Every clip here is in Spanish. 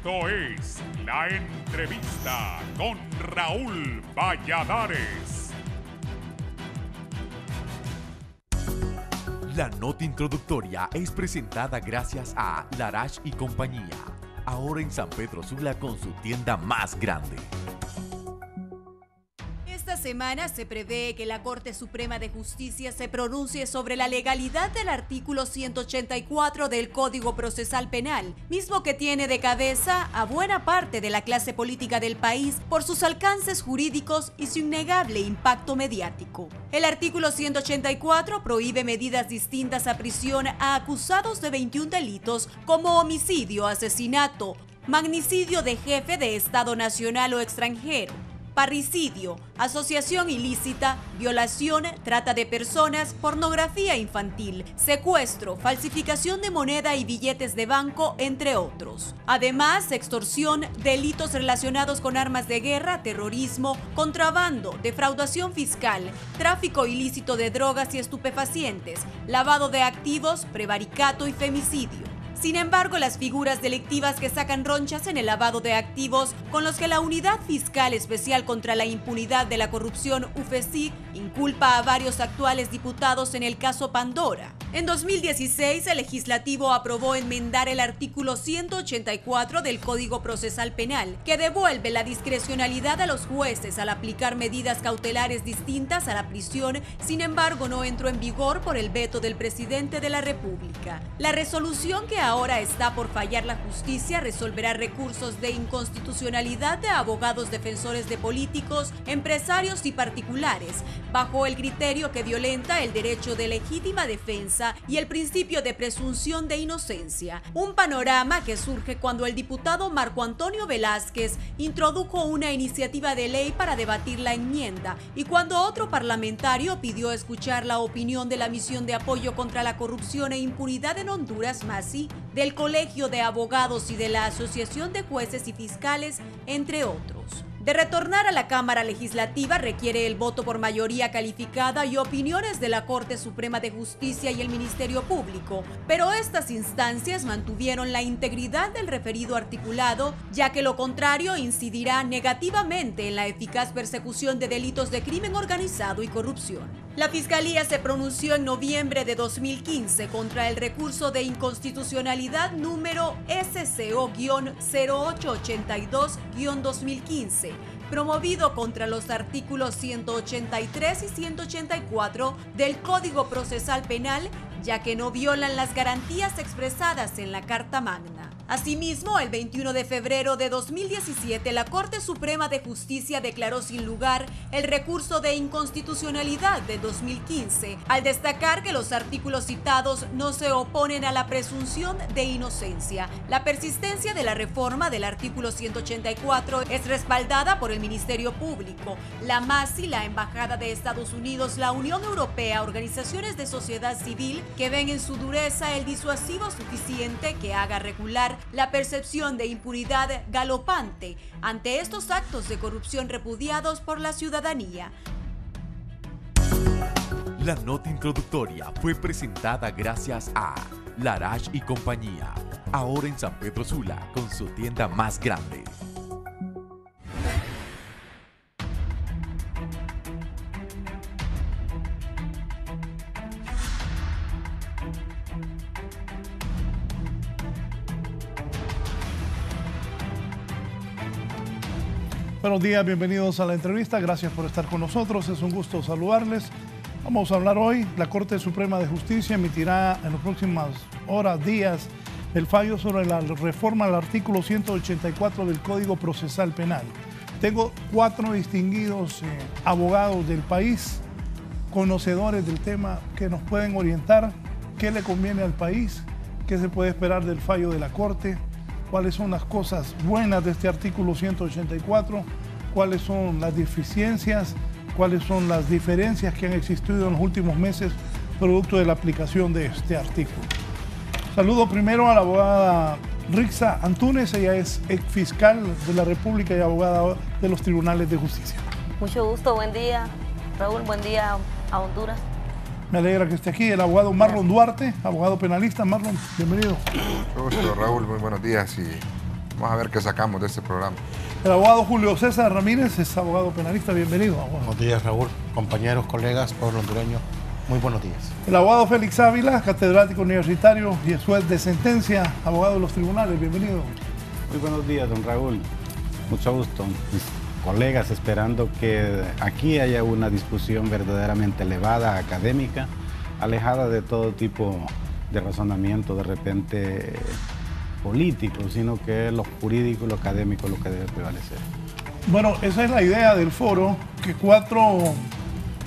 Esto es La Entrevista con Raúl Valladares. La nota introductoria es presentada gracias a Larache y Compañía, ahora en San Pedro Sula con su tienda más grande. Esta semana se prevé que la Corte Suprema de Justicia se pronuncie sobre la legalidad del artículo 184 del Código Procesal Penal, mismo que tiene de cabeza a buena parte de la clase política del país por sus alcances jurídicos y su innegable impacto mediático. El artículo 184 prohíbe medidas distintas a prisión a acusados de 21 delitos como homicidio, asesinato, magnicidio de jefe de Estado nacional o extranjero, parricidio, asociación ilícita, violación, trata de personas, pornografía infantil, secuestro, falsificación de moneda y billetes de banco, entre otros. Además, extorsión, delitos relacionados con armas de guerra, terrorismo, contrabando, defraudación fiscal, tráfico ilícito de drogas y estupefacientes, lavado de activos, prevaricato y femicidio. Sin embargo, las figuras delictivas que sacan ronchas en el lavado de activos, con los que la Unidad Fiscal Especial contra la Impunidad de la Corrupción, UFESIC, inculpa a varios actuales diputados en el caso Pandora. En 2016, el legislativo aprobó enmendar el artículo 184 del Código Procesal Penal, que devuelve la discrecionalidad a los jueces al aplicar medidas cautelares distintas a la prisión. Sin embargo, no entró en vigor por el veto del presidente de la República. La resolución que ahora está por fallar la justicia resolverá recursos de inconstitucionalidad de abogados defensores de políticos, empresarios y particulares, bajo el criterio que violenta el derecho de legítima defensa y el principio de presunción de inocencia. Un panorama que surge cuando el diputado Marco Antonio Velázquez introdujo una iniciativa de ley para debatir la enmienda y cuando otro parlamentario pidió escuchar la opinión de la Misión de Apoyo contra la Corrupción e Impunidad en Honduras, MASI, del Colegio de Abogados y de la Asociación de Jueces y Fiscales, entre otros. De retornar a la Cámara Legislativa requiere el voto por mayoría calificada y opiniones de la Corte Suprema de Justicia y el Ministerio Público, pero estas instancias mantuvieron la integridad del referido articulado, ya que lo contrario incidirá negativamente en la eficaz persecución de delitos de crimen organizado y corrupción. La Fiscalía se pronunció en noviembre de 2015 contra el recurso de inconstitucionalidad número SCO-0882-2015, promovido contra los artículos 183 y 184 del Código Procesal Penal, ya que no violan las garantías expresadas en la Carta Magna. Asimismo, el 21 de febrero de 2017, la Corte Suprema de Justicia declaró sin lugar el recurso de inconstitucionalidad de 2015, al destacar que los artículos citados no se oponen a la presunción de inocencia. La persistencia de la reforma del artículo 184 es respaldada por el Ministerio Público, la MASI, la Embajada de Estados Unidos, la Unión Europea, organizaciones de sociedad civil que ven en su dureza el disuasivo suficiente que haga regular la percepción de impunidad galopante ante estos actos de corrupción repudiados por la ciudadanía. La nota introductoria fue presentada gracias a Larache y Compañía, ahora en San Pedro Sula con su tienda más grande. Buenos días, bienvenidos a la entrevista, gracias por estar con nosotros, es un gusto saludarles. Vamos a hablar hoy, la Corte Suprema de Justicia emitirá en las próximas horas, días, el fallo sobre la reforma al artículo 184 del Código Procesal Penal. Tengo 4 distinguidos abogados del país, conocedores del tema, que nos pueden orientar qué le conviene al país, qué se puede esperar del fallo de la Corte, cuáles son las cosas buenas de este artículo 184, cuáles son las deficiencias, cuáles son las diferencias que han existido en los últimos meses producto de la aplicación de este artículo. Saludo primero a la abogada Rixa Antunes, ella es ex fiscal de la República y abogada de los Tribunales de Justicia. Mucho gusto, buen día, Raúl, buen día a Honduras. Me alegra que esté aquí el abogado Marlon Duarte, abogado penalista. Marlon, bienvenido. Mucho gusto, Raúl, muy buenos días y Vamos a ver qué sacamos de este programa. El abogado Julio César Ramírez es abogado penalista. Bienvenido, abogado. Buenos días, Raúl, compañeros, colegas, pueblo hondureño. Muy buenos días. El abogado Félix Ávila, catedrático universitario y juez de sentencia, abogado de los tribunales. Bienvenido. Muy buenos días, don Raúl. Mucho gusto. Mis colegas, esperando que aquí haya una discusión verdaderamente elevada, académica, alejada de todo tipo de razonamiento de repente político, sino que es lo jurídico y lo académico lo que debe prevalecer. Bueno, esa es la idea del foro, que 4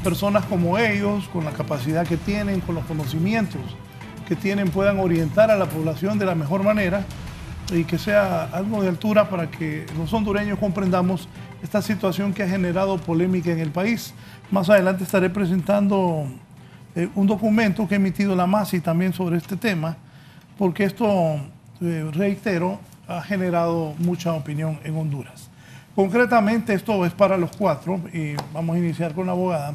personas como ellos, con la capacidad que tienen, con los conocimientos que tienen, puedan orientar a la población de la mejor manera y que sea algo de altura para que los hondureños comprendamos esta situación que ha generado polémica en el país. Más adelante estaré presentando un documento que ha emitido la MASI también sobre este tema, porque esto, reitero, ha generado mucha opinión en Honduras. Concretamente, esto es para los 4 y vamos a iniciar con la abogada.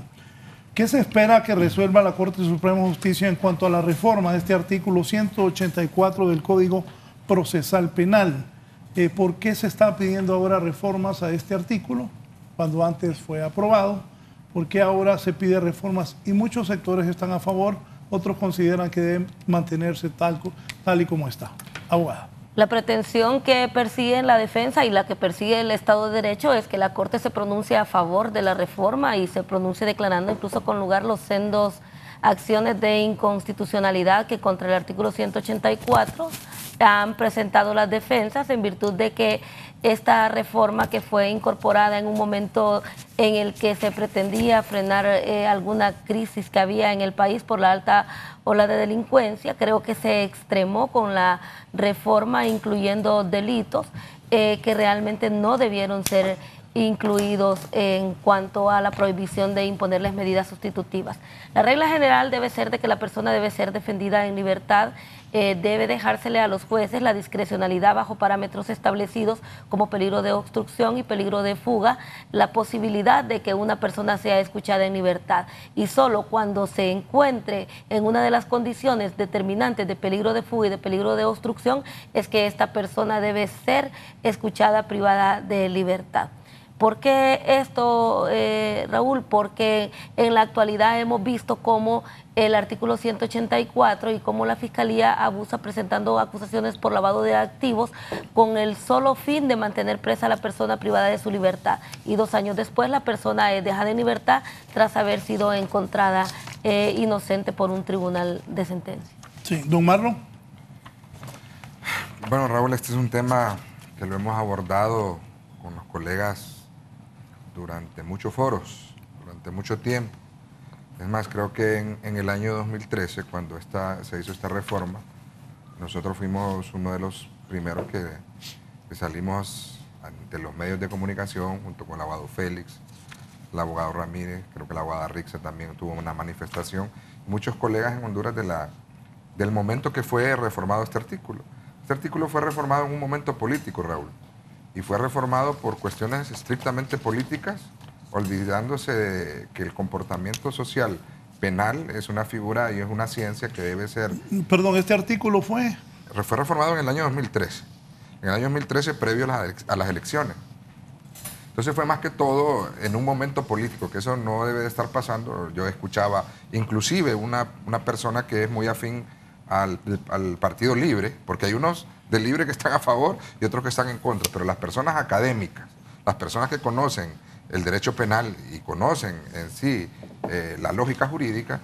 ¿Qué se espera que resuelva la Corte Suprema de Justicia en cuanto a la reforma de este artículo 184 del Código Procesal Penal? ¿Por qué se está pidiendo ahora reformas a este artículo cuando antes fue aprobado? ¿Por qué ahora se pide reformas? Y muchos sectores están a favor, otros consideran que deben mantenerse tal y como está. Abogada. La pretensión que persigue la defensa y la que persigue el Estado de Derecho es que la Corte se pronuncie a favor de la reforma y se pronuncie declarando incluso con lugar los sendos acciones de inconstitucionalidad que contra el artículo 184 han presentado las defensas en virtud de que esta reforma, que fue incorporada en un momento en el que se pretendía frenar alguna crisis que había en el país por la alta ola de delincuencia, creo que se extremó con la reforma, incluyendo delitos que realmente no debieron ser incluidos en cuanto a la prohibición de imponerles medidas sustitutivas. La regla general debe ser de que la persona debe ser defendida en libertad, debe dejársele a los jueces la discrecionalidad bajo parámetros establecidos como peligro de obstrucción y peligro de fuga, la posibilidad de que una persona sea escuchada en libertad, y solo cuando se encuentre en una de las condiciones determinantes de peligro de fuga y de peligro de obstrucción es que esta persona debe ser escuchada privada de libertad. ¿Por qué esto, Raúl? Porque en la actualidad hemos visto cómo el artículo 184 y cómo la Fiscalía abusa presentando acusaciones por lavado de activos con el solo fin de mantener presa a la persona privada de su libertad. Y 2 años después la persona es dejada en libertad tras haber sido encontrada inocente por un tribunal de sentencia. Sí, don Marlon. Bueno, Raúl, este es un tema que lo hemos abordado con los colegas durante muchos foros, durante mucho tiempo. Es más, creo que en el año 2013, cuando se hizo esta reforma, nosotros fuimos uno de los primeros que salimos ante los medios de comunicación, junto con el abogado Félix, el abogado Ramírez, creo que la abogada Rixa también tuvo una manifestación. Muchos colegas en Honduras del momento que fue reformado este artículo. Este artículo fue reformado en un momento político, Raúl, y fue reformado por cuestiones estrictamente políticas, olvidándose de que el comportamiento social penal es una figura y es una ciencia que debe ser... Perdón, ¿este artículo fue? Fue reformado en el año 2013. En el año 2013, previo a las elecciones. Entonces fue más que todo en un momento político, que eso no debe de estar pasando. Yo escuchaba inclusive una persona que es muy afín al Partido Libre, porque hay unos del Libre que están a favor y otros que están en contra, pero las personas académicas, las personas que conocen el derecho penal y conocen en sí la lógica jurídica,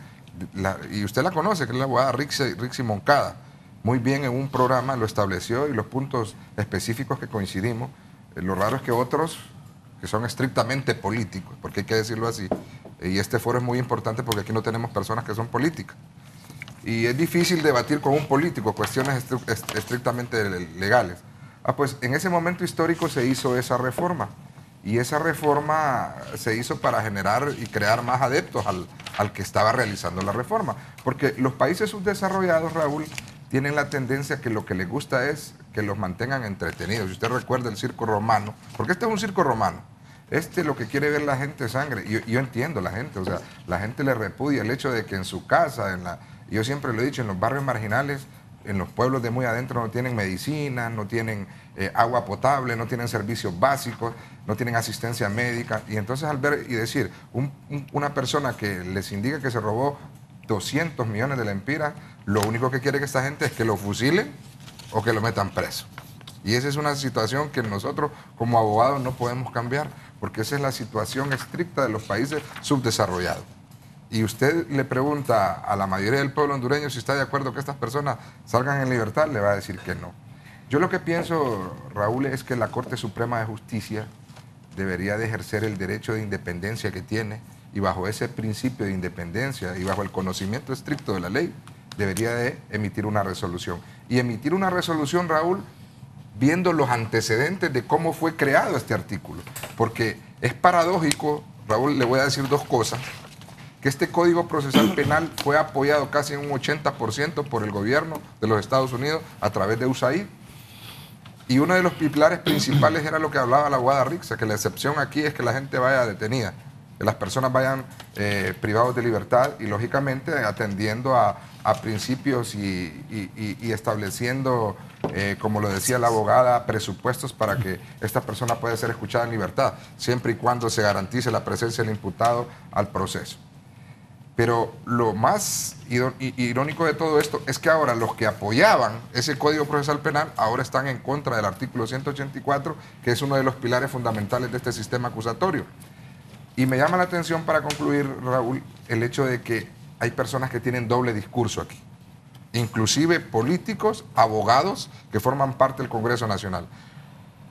y usted la conoce, que es la abogada Rixi Moncada, muy bien en un programa lo estableció y los puntos específicos que coincidimos. Lo raro es que otros, que son estrictamente políticos, porque hay que decirlo así, y este foro es muy importante porque aquí no tenemos personas que son políticas. Y es difícil debatir con un político cuestiones estrictamente legales. Pues en ese momento histórico se hizo esa reforma. Y esa reforma se hizo para generar y crear más adeptos al que estaba realizando la reforma. Porque los países subdesarrollados, Raúl, tienen la tendencia que lo que les gusta es que los mantengan entretenidos. Si usted recuerda el circo romano, porque este es un circo romano. Lo que quiere ver la gente es sangre. Y yo entiendo la gente, o sea, la gente le repudia el hecho de que en su casa, yo siempre lo he dicho, en los barrios marginales, en los pueblos de muy adentro no tienen medicina, no tienen agua potable, no tienen servicios básicos, no tienen asistencia médica. Y entonces al ver y decir, una persona que les indica que se robó 200 millones de lempiras, lo único que quiere que esta gente es que lo fusilen o que lo metan preso. Y esa es una situación que nosotros como abogados no podemos cambiar, porque esa es la situación estricta de los países subdesarrollados. Y usted le pregunta a la mayoría del pueblo hondureño si está de acuerdo que estas personas salgan en libertad, le va a decir que no. Yo lo que pienso, Raúl, es que la Corte Suprema de Justicia debería de ejercer el derecho de independencia que tiene, y bajo ese principio de independencia y bajo el conocimiento estricto de la ley, debería de emitir una resolución. Y emitir una resolución, Raúl, viendo los antecedentes de cómo fue creado este artículo. Porque es paradójico, Raúl, le voy a decir dos cosas, que este Código Procesal Penal fue apoyado casi en un 80% por el gobierno de los Estados Unidos a través de USAID. Y uno de los pilares principales era lo que hablaba la abogada Rixa, que la excepción aquí es que la gente vaya detenida, que las personas vayan privados de libertad y lógicamente atendiendo a principios y estableciendo, como lo decía la abogada, presupuestos para que esta persona pueda ser escuchada en libertad, siempre y cuando se garantice la presencia del imputado al proceso. Pero lo más irónico de todo esto es que ahora los que apoyaban ese Código Procesal Penal ahora están en contra del artículo 184, que es uno de los pilares fundamentales de este sistema acusatorio. Y me llama la atención, para concluir, Raúl, el hecho de que hay personas que tienen doble discurso aquí, inclusive políticos, abogados que forman parte del Congreso Nacional.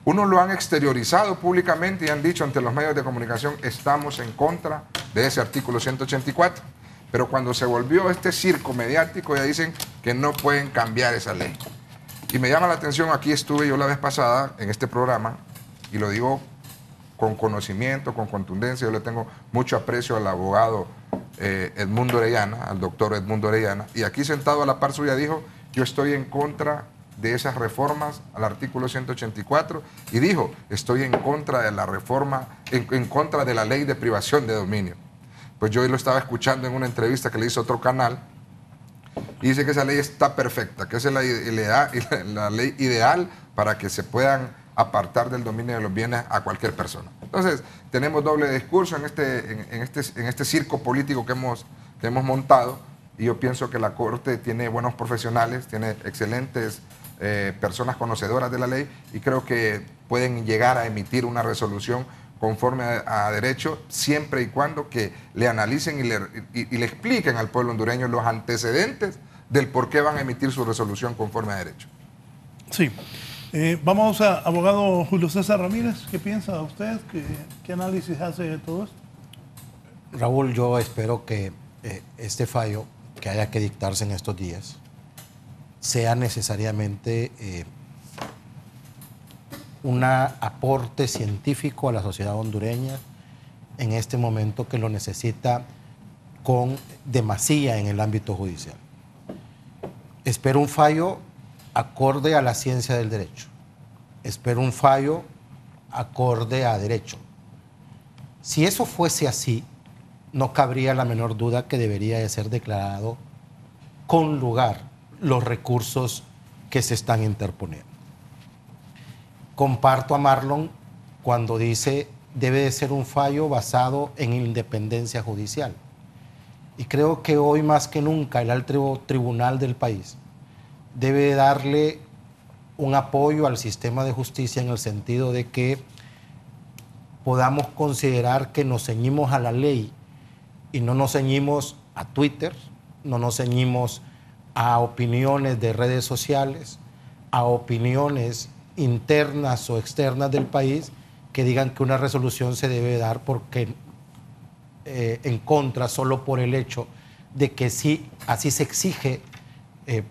Unos lo han exteriorizado públicamente y han dicho ante los medios de comunicación, estamos en contra de ese artículo 184. Pero cuando se volvió este circo mediático, ya dicen que no pueden cambiar esa ley. Y me llama la atención, aquí estuve yo la vez pasada en este programa, y lo digo con conocimiento, con contundencia, yo le tengo mucho aprecio al abogado Edmundo Orellana, al doctor Edmundo Orellana, y aquí sentado a la par suya dijo, yo estoy en contra de esas reformas al artículo 184, y dijo, estoy en contra de la reforma, en contra de la ley de privación de dominio. Pues yo hoy lo estaba escuchando en una entrevista que le hizo otro canal, y dice que esa ley está perfecta, que esa es la ley ideal para que se puedan apartar del dominio de los bienes a cualquier persona. Entonces, tenemos doble discurso en este circo político que hemos montado, y yo pienso que la Corte tiene buenos profesionales, tiene excelentes personas conocedoras de la ley, y creo que pueden llegar a emitir una resolución conforme a derecho, siempre y cuando que le analicen y le expliquen al pueblo hondureño los antecedentes del por qué van a emitir su resolución conforme a derecho. Sí. Vamos a abogado Julio César Ramírez. ¿Qué piensa usted? ¿Qué análisis hace de todo esto? Raúl, yo espero que este fallo que haya que dictarse en estos días sea necesariamente un aporte científico a la sociedad hondureña en este momento que lo necesita con demasía en el ámbito judicial. Espero un fallo acorde a la ciencia del derecho. Espero un fallo acorde a derecho. Si eso fuese así, no cabría la menor duda que debería de ser declarado con lugar los recursos que se están interponiendo. Comparto a Marlon cuando dice debe de ser un fallo basado en independencia judicial. Y creo que hoy más que nunca el alto tribunal del país debe darle un apoyo al sistema de justicia en el sentido de que podamos considerar que nos ceñimos a la ley y no nos ceñimos a Twitter, no nos ceñimos a opiniones de redes sociales, a opiniones internas o externas del país que digan que una resolución se debe dar porque en contra solo por el hecho de que sí, así se exige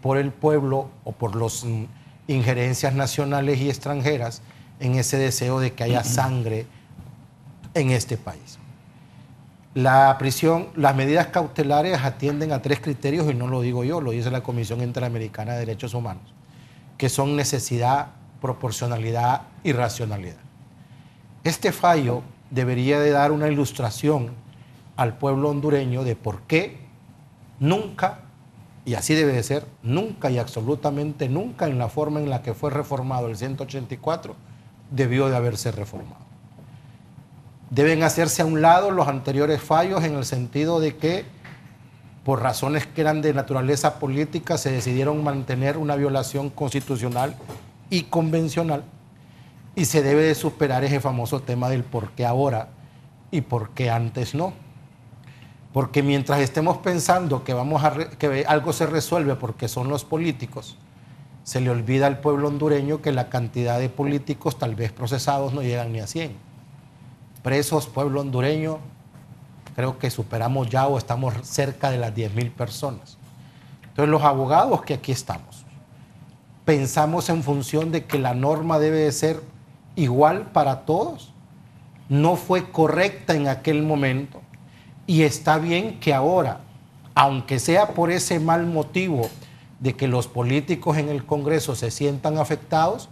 por el pueblo o por las injerencias nacionales y extranjeras en ese deseo de que haya sangre en este país. La prisión, las medidas cautelares atienden a 3 criterios, y no lo digo yo, lo dice la Comisión Interamericana de Derechos Humanos, que son necesidad, proporcionalidad y racionalidad. Este fallo debería de dar una ilustración al pueblo hondureño de por qué nunca y así debe de ser, nunca y absolutamente nunca en la forma en la que fue reformado el 184 debió de haberse reformado. Deben hacerse a un lado los anteriores fallos en el sentido de que por razones que eran de naturaleza política se decidieron mantener una violación constitucional y convencional, y se debe de superar ese famoso tema del por qué ahora y por qué antes no. Porque mientras estemos pensando que, que algo se resuelve porque son los políticos, se le olvida al pueblo hondureño que la cantidad de políticos tal vez procesados no llegan ni a 100. Presos, pueblo hondureño, creo que superamos ya o estamos cerca de las 10.000 personas. Entonces los abogados que aquí estamos, pensamos en función de que la norma debe de ser igual para todos. No fue correcta en aquel momento y está bien que ahora, aunque sea por ese mal motivo de que los políticos en el Congreso se sientan afectados,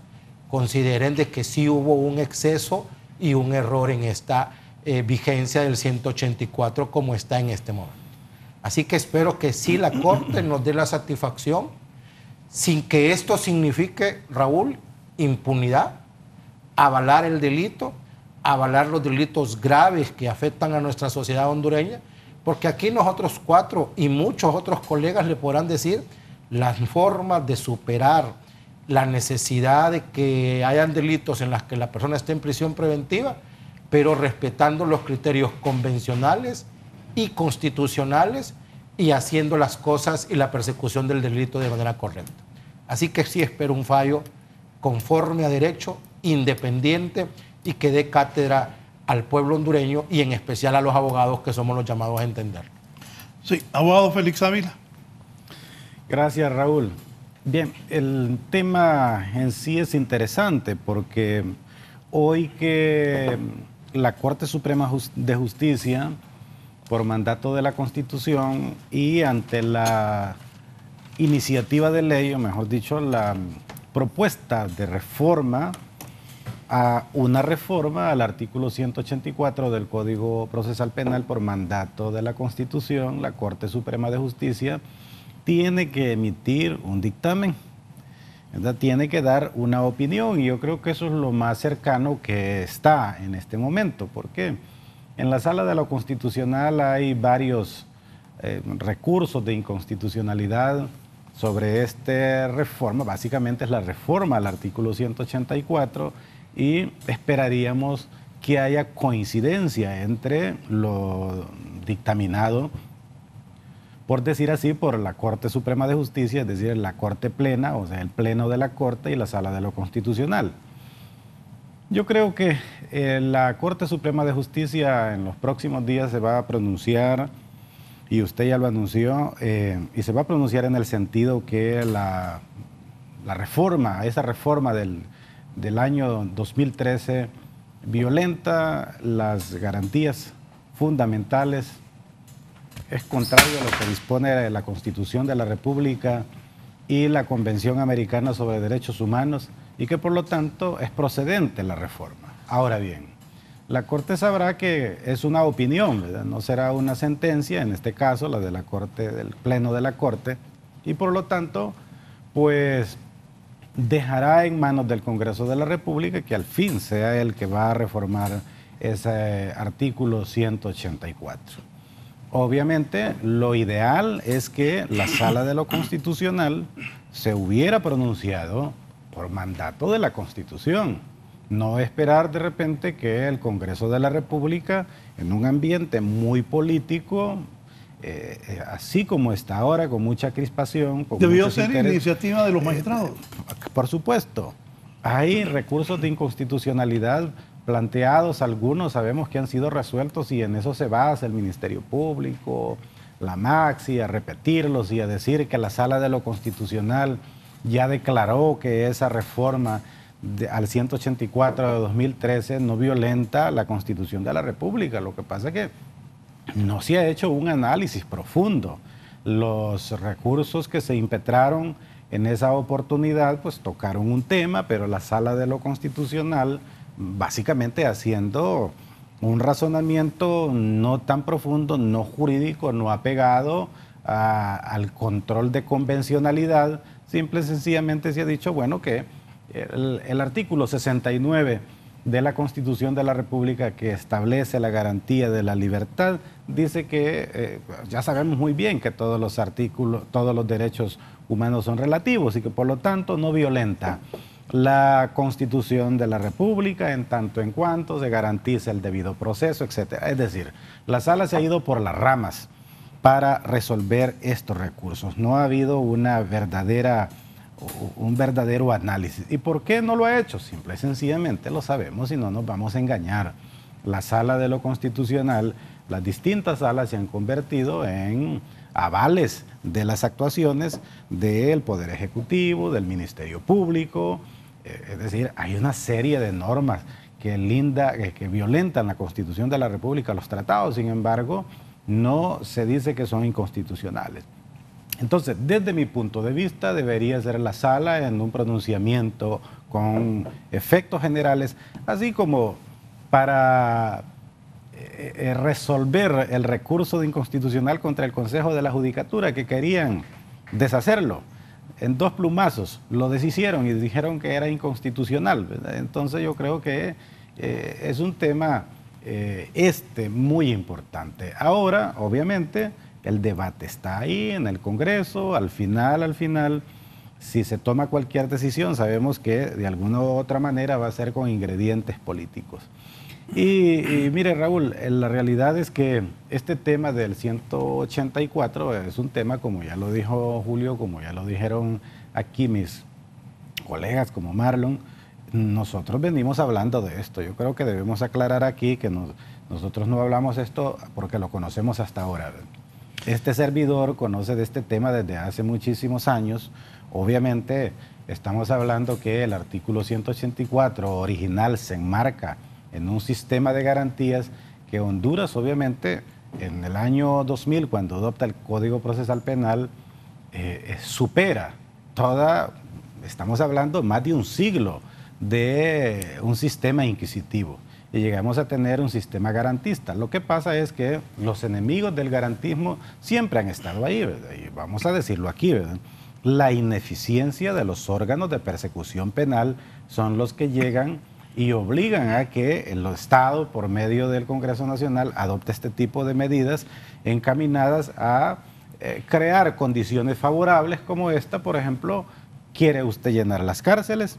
consideren de que sí hubo un exceso y un error en esta vigencia del 184 como está en este momento. Así que espero que sí la Corte nos dé la satisfacción, sin que esto signifique, Raúl, impunidad, avalar el delito, avalar los delitos graves que afectan a nuestra sociedad hondureña, porque aquí nosotros cuatro y muchos otros colegas le podrán decir las formas de superar la necesidad de que hayan delitos en las que la persona esté en prisión preventiva, pero respetando los criterios convencionales y constitucionales y haciendo las cosas y la persecución del delito de manera correcta. Así que sí espero un fallo conforme a derecho, independiente y que dé cátedra al pueblo hondureño y en especial a los abogados que somos los llamados a entender. Sí, abogado Félix Ávila. Gracias, Raúl. Bien, el tema en sí es interesante porque hoy que la Corte Suprema de Justicia, por mandato de la Constitución y ante la iniciativa de ley, o mejor dicho, la propuesta de reforma a una reforma al artículo 184 del Código Procesal Penal por mandato de la Constitución, la Corte Suprema de Justicia tiene que emitir un dictamen, ¿verdad? Tiene que dar una opinión y yo creo que eso es lo más cercano que está en este momento, porque en la Sala de lo Constitucional hay varios recursos de inconstitucionalidad sobre esta reforma, básicamente es la reforma al artículo 184 y esperaríamos que haya coincidencia entre lo dictaminado, por decir así, por la Corte Suprema de Justicia, es decir, la Corte Plena, o sea, el Pleno de la Corte y la Sala de lo Constitucional. Yo creo que la Corte Suprema de Justicia en los próximos días se va a pronunciar, y usted ya lo anunció, y se va a pronunciar en el sentido que la reforma, esa reforma del año 2013 violenta las garantías fundamentales, es contrario a lo que dispone la Constitución de la República y la Convención Americana sobre Derechos Humanos y que por lo tanto es procedente la reforma. Ahora bien, la Corte sabrá que es una opinión, ¿verdad? No será una sentencia, en este caso la de la Corte, del Pleno de la Corte, y por lo tanto, pues dejará en manos del Congreso de la República que al fin sea el que va a reformar ese artículo 184. Obviamente, lo ideal es que la Sala de lo Constitucional se hubiera pronunciado por mandato de la Constitución. No esperar de repente que el Congreso de la República, en un ambiente muy político, así como está ahora, con mucha crispación... ¿Debió ser iniciativa de los magistrados? Por supuesto. Hay recursos de inconstitucionalidad planteados, algunos sabemos que han sido resueltos y en eso se basa el Ministerio Público, la Maxi, a repetirlos y a decir que la Sala de lo Constitucional ya declaró que esa reforma al 184 de 2013 no violenta la Constitución de la República. Lo que pasa es que no se ha hecho un análisis profundo. Los recursos que se impetraron en esa oportunidad pues tocaron un tema, pero la Sala de lo Constitucional básicamente haciendo un razonamiento no tan profundo, no jurídico, no apegado al control de convencionalidad, simple y sencillamente se ha dicho, bueno, que el artículo 69 de la Constitución de la República, que establece la garantía de la libertad, dice que ya sabemos muy bien que todos los derechos humanos son relativos y que por lo tanto no violenta la Constitución de la República en tanto en cuanto se garantiza el debido proceso, etcétera. Es decir, la sala se ha ido por las ramas para resolver estos recursos. No ha habido un verdadero análisis. ¿Y por qué no lo ha hecho? Simple y sencillamente lo sabemos y no nos vamos a engañar. La sala de lo constitucional, las distintas salas se han convertido en avales de las actuaciones del Poder Ejecutivo, del Ministerio Público. Es decir, hay una serie de normas que violentan la Constitución de la República, los tratados, sin embargo, no se dice que son inconstitucionales. Entonces, desde mi punto de vista, debería ser la sala en un pronunciamiento con efectos generales, así como para resolver el recurso de inconstitucional contra el Consejo de la Judicatura, que querían deshacerlo. En 2 plumazos lo deshicieron y dijeron que era inconstitucional, ¿verdad? Entonces yo creo que es un tema muy importante. Ahora, obviamente, el debate está ahí en el Congreso. Al final, si se toma cualquier decisión, sabemos que de alguna u otra manera va a ser con ingredientes políticos. Y mire, Raúl, la realidad es que este tema del 184 es un tema, como ya lo dijo Julio, como ya lo dijeron aquí mis colegas como Marlon, nosotros venimos hablando de esto. Yo creo que debemos aclarar aquí que nosotros no hablamos esto porque lo conocemos hasta ahora. Este servidor conoce de este tema desde hace muchísimos años. Obviamente estamos hablando que el artículo 184 original se enmarca en un sistema de garantías que Honduras, obviamente, en el año 2000, cuando adopta el Código Procesal Penal, supera estamos hablando más de un siglo de un sistema inquisitivo. Y llegamos a tener un sistema garantista. Lo que pasa es que los enemigos del garantismo siempre han estado ahí, ¿verdad? Y vamos a decirlo aquí, ¿verdad? La ineficiencia de los órganos de persecución penal son los que llegan y obligan a que el Estado, por medio del Congreso Nacional, adopte este tipo de medidas encaminadas a crear condiciones favorables como esta. Por ejemplo, ¿quiere usted llenar las cárceles?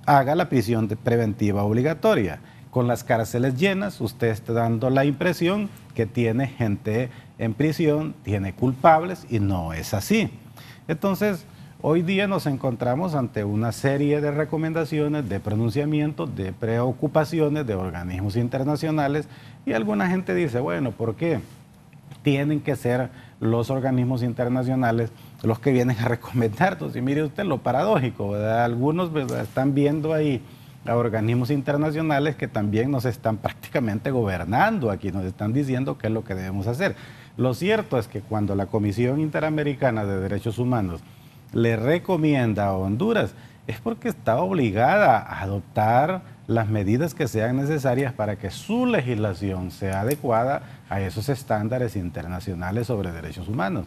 Haga la prisión preventiva obligatoria. Con las cárceles llenas, usted está dando la impresión que tiene gente en prisión, tiene culpables, y no es así. Entonces, hoy día nos encontramos ante una serie de recomendaciones, de pronunciamientos, de preocupaciones de organismos internacionales, y alguna gente dice, bueno, ¿por qué tienen que ser los organismos internacionales los que vienen a recomendarnos? Y mire usted lo paradójico, ¿verdad? Algunos, ¿verdad?, están viendo ahí a organismos internacionales que también nos están prácticamente gobernando aquí, nos están diciendo qué es lo que debemos hacer. Lo cierto es que cuando la Comisión Interamericana de Derechos Humanos le recomienda a Honduras, es porque está obligada a adoptar las medidas que sean necesarias para que su legislación sea adecuada a esos estándares internacionales sobre derechos humanos.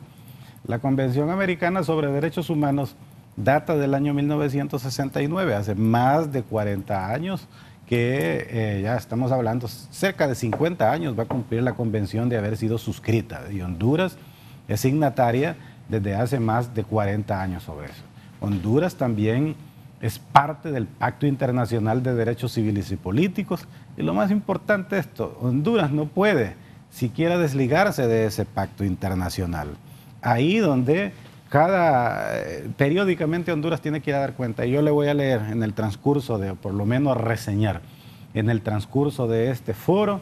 La Convención Americana sobre Derechos Humanos data del año 1969, hace más de 40 años que ya estamos hablando, cerca de 50 años va a cumplir la convención de haber sido suscrita, y Honduras es signataria desde hace más de 40 años sobre eso. Honduras también es parte del Pacto Internacional de Derechos Civiles y Políticos, y lo más importante es esto: Honduras no puede siquiera desligarse de ese pacto internacional. Ahí donde periódicamente Honduras tiene que ir a dar cuenta, y yo le voy a leer en el transcurso de, por lo menos reseñar, en el transcurso de este foro,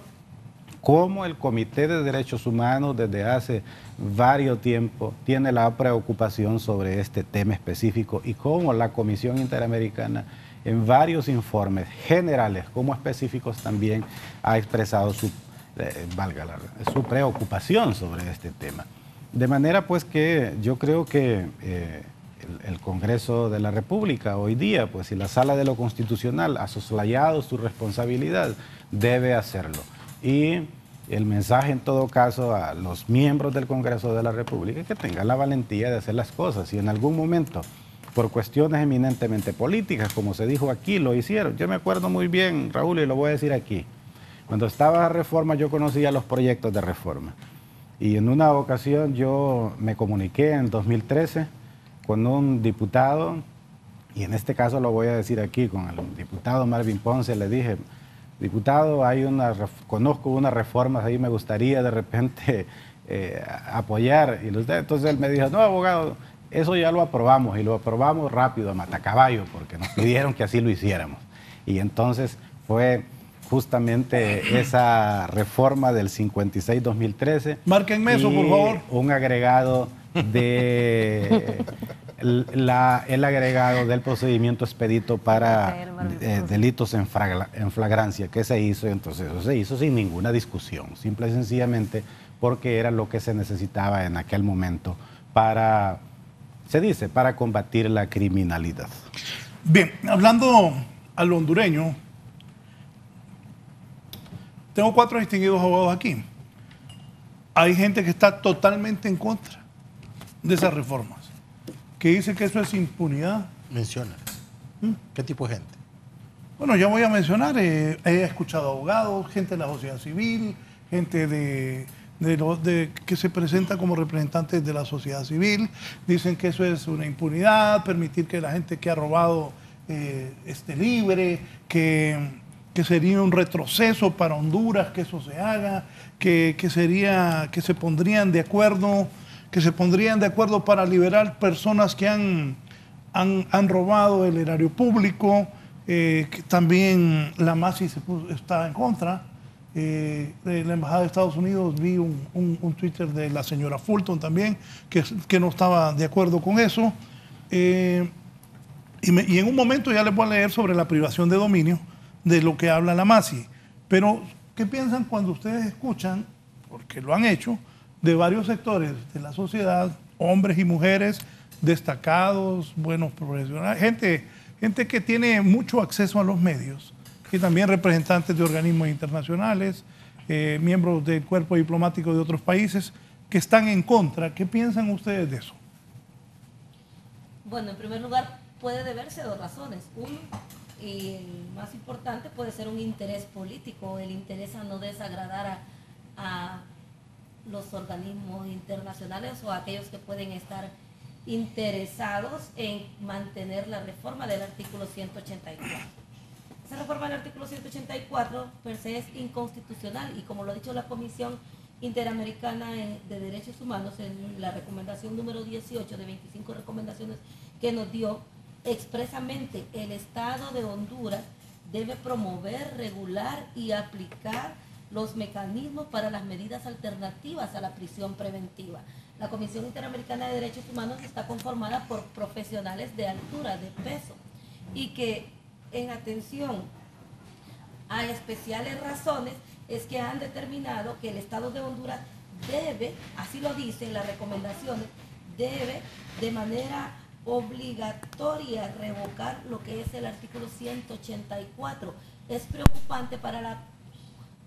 cómo el Comité de Derechos Humanos desde hace varios tiempos tiene la preocupación sobre este tema específico, y cómo la Comisión Interamericana en varios informes generales como específicos también ha expresado su preocupación sobre este tema. De manera pues que yo creo que el Congreso de la República hoy día, pues si la Sala de lo Constitucional ha soslayado su responsabilidad, debe hacerlo. Y El mensaje en todo caso a los miembros del Congreso de la República es que tengan la valentía de hacer las cosas. Y en algún momento, por cuestiones eminentemente políticas, como se dijo aquí, lo hicieron. Yo me acuerdo muy bien, Raúl, y lo voy a decir aquí. Cuando estaba la reforma, yo conocía los proyectos de reforma. Y en una ocasión yo me comuniqué en 2013 con un diputado, y en este caso lo voy a decir aquí, con el diputado Marvin Ponce, le dije: diputado, conozco unas reformas ahí, me gustaría de repente apoyar. Y entonces él me dijo: no, abogado, eso ya lo aprobamos, y lo aprobamos rápido, a matacaballo, porque nos pidieron que así lo hiciéramos. Y entonces fue justamente esa reforma del 56-2013. Márquenme eso, por favor. Un agregado de... el agregado del procedimiento expedito para delitos en flagrancia que se hizo. Entonces eso se hizo sin ninguna discusión, simple y sencillamente porque era lo que se necesitaba en aquel momento para, se dice, para combatir la criminalidad. Bien, hablando al hondureño, tengo 4 distinguidos abogados aquí. Hay gente que está totalmente en contra de esas reformas, que dice que eso es impunidad. Menciona. ¿Qué tipo de gente? Bueno, ya voy a mencionar, he escuchado abogados, gente de la sociedad civil, gente que se presenta como representantes de la sociedad civil. Dicen que eso es una impunidad, permitir que la gente que ha robado esté libre, que sería un retroceso para Honduras que eso se haga, que se pondrían de acuerdo para liberar personas que han robado el erario público. Que también la MASI está en contra. De la Embajada de Estados Unidos vi un Twitter de la señora Fulton también, que no estaba de acuerdo con eso. Y en un momento ya les voy a leer sobre la privación de dominio, de lo que habla la MASI. Pero, ¿qué piensan cuando ustedes escuchan, porque lo han hecho, de varios sectores de la sociedad, hombres y mujeres destacados, buenos profesionales, gente que tiene mucho acceso a los medios, y también representantes de organismos internacionales, miembros del cuerpo diplomático de otros países, que están en contra? ¿Qué piensan ustedes de eso? Bueno, en primer lugar, puede deberse a 2 razones. Uno, y el más importante, puede ser un interés político, el interés a no desagradar a los organismos internacionales o a aquellos que pueden estar interesados en mantener la reforma del artículo 184. Esa reforma del artículo 184 per se es inconstitucional, y como lo ha dicho la Comisión Interamericana de Derechos Humanos en la recomendación número 18 de 25 recomendaciones que nos dio, expresamente el Estado de Honduras debe promover, regular y aplicar los mecanismos para las medidas alternativas a la prisión preventiva. La Comisión Interamericana de Derechos Humanos está conformada por profesionales de altura, de peso, y que en atención a especiales razones es que han determinado que el Estado de Honduras debe, así lo dicen las recomendaciones, debe de manera obligatoria revocar lo que es el artículo 184. Es preocupante para la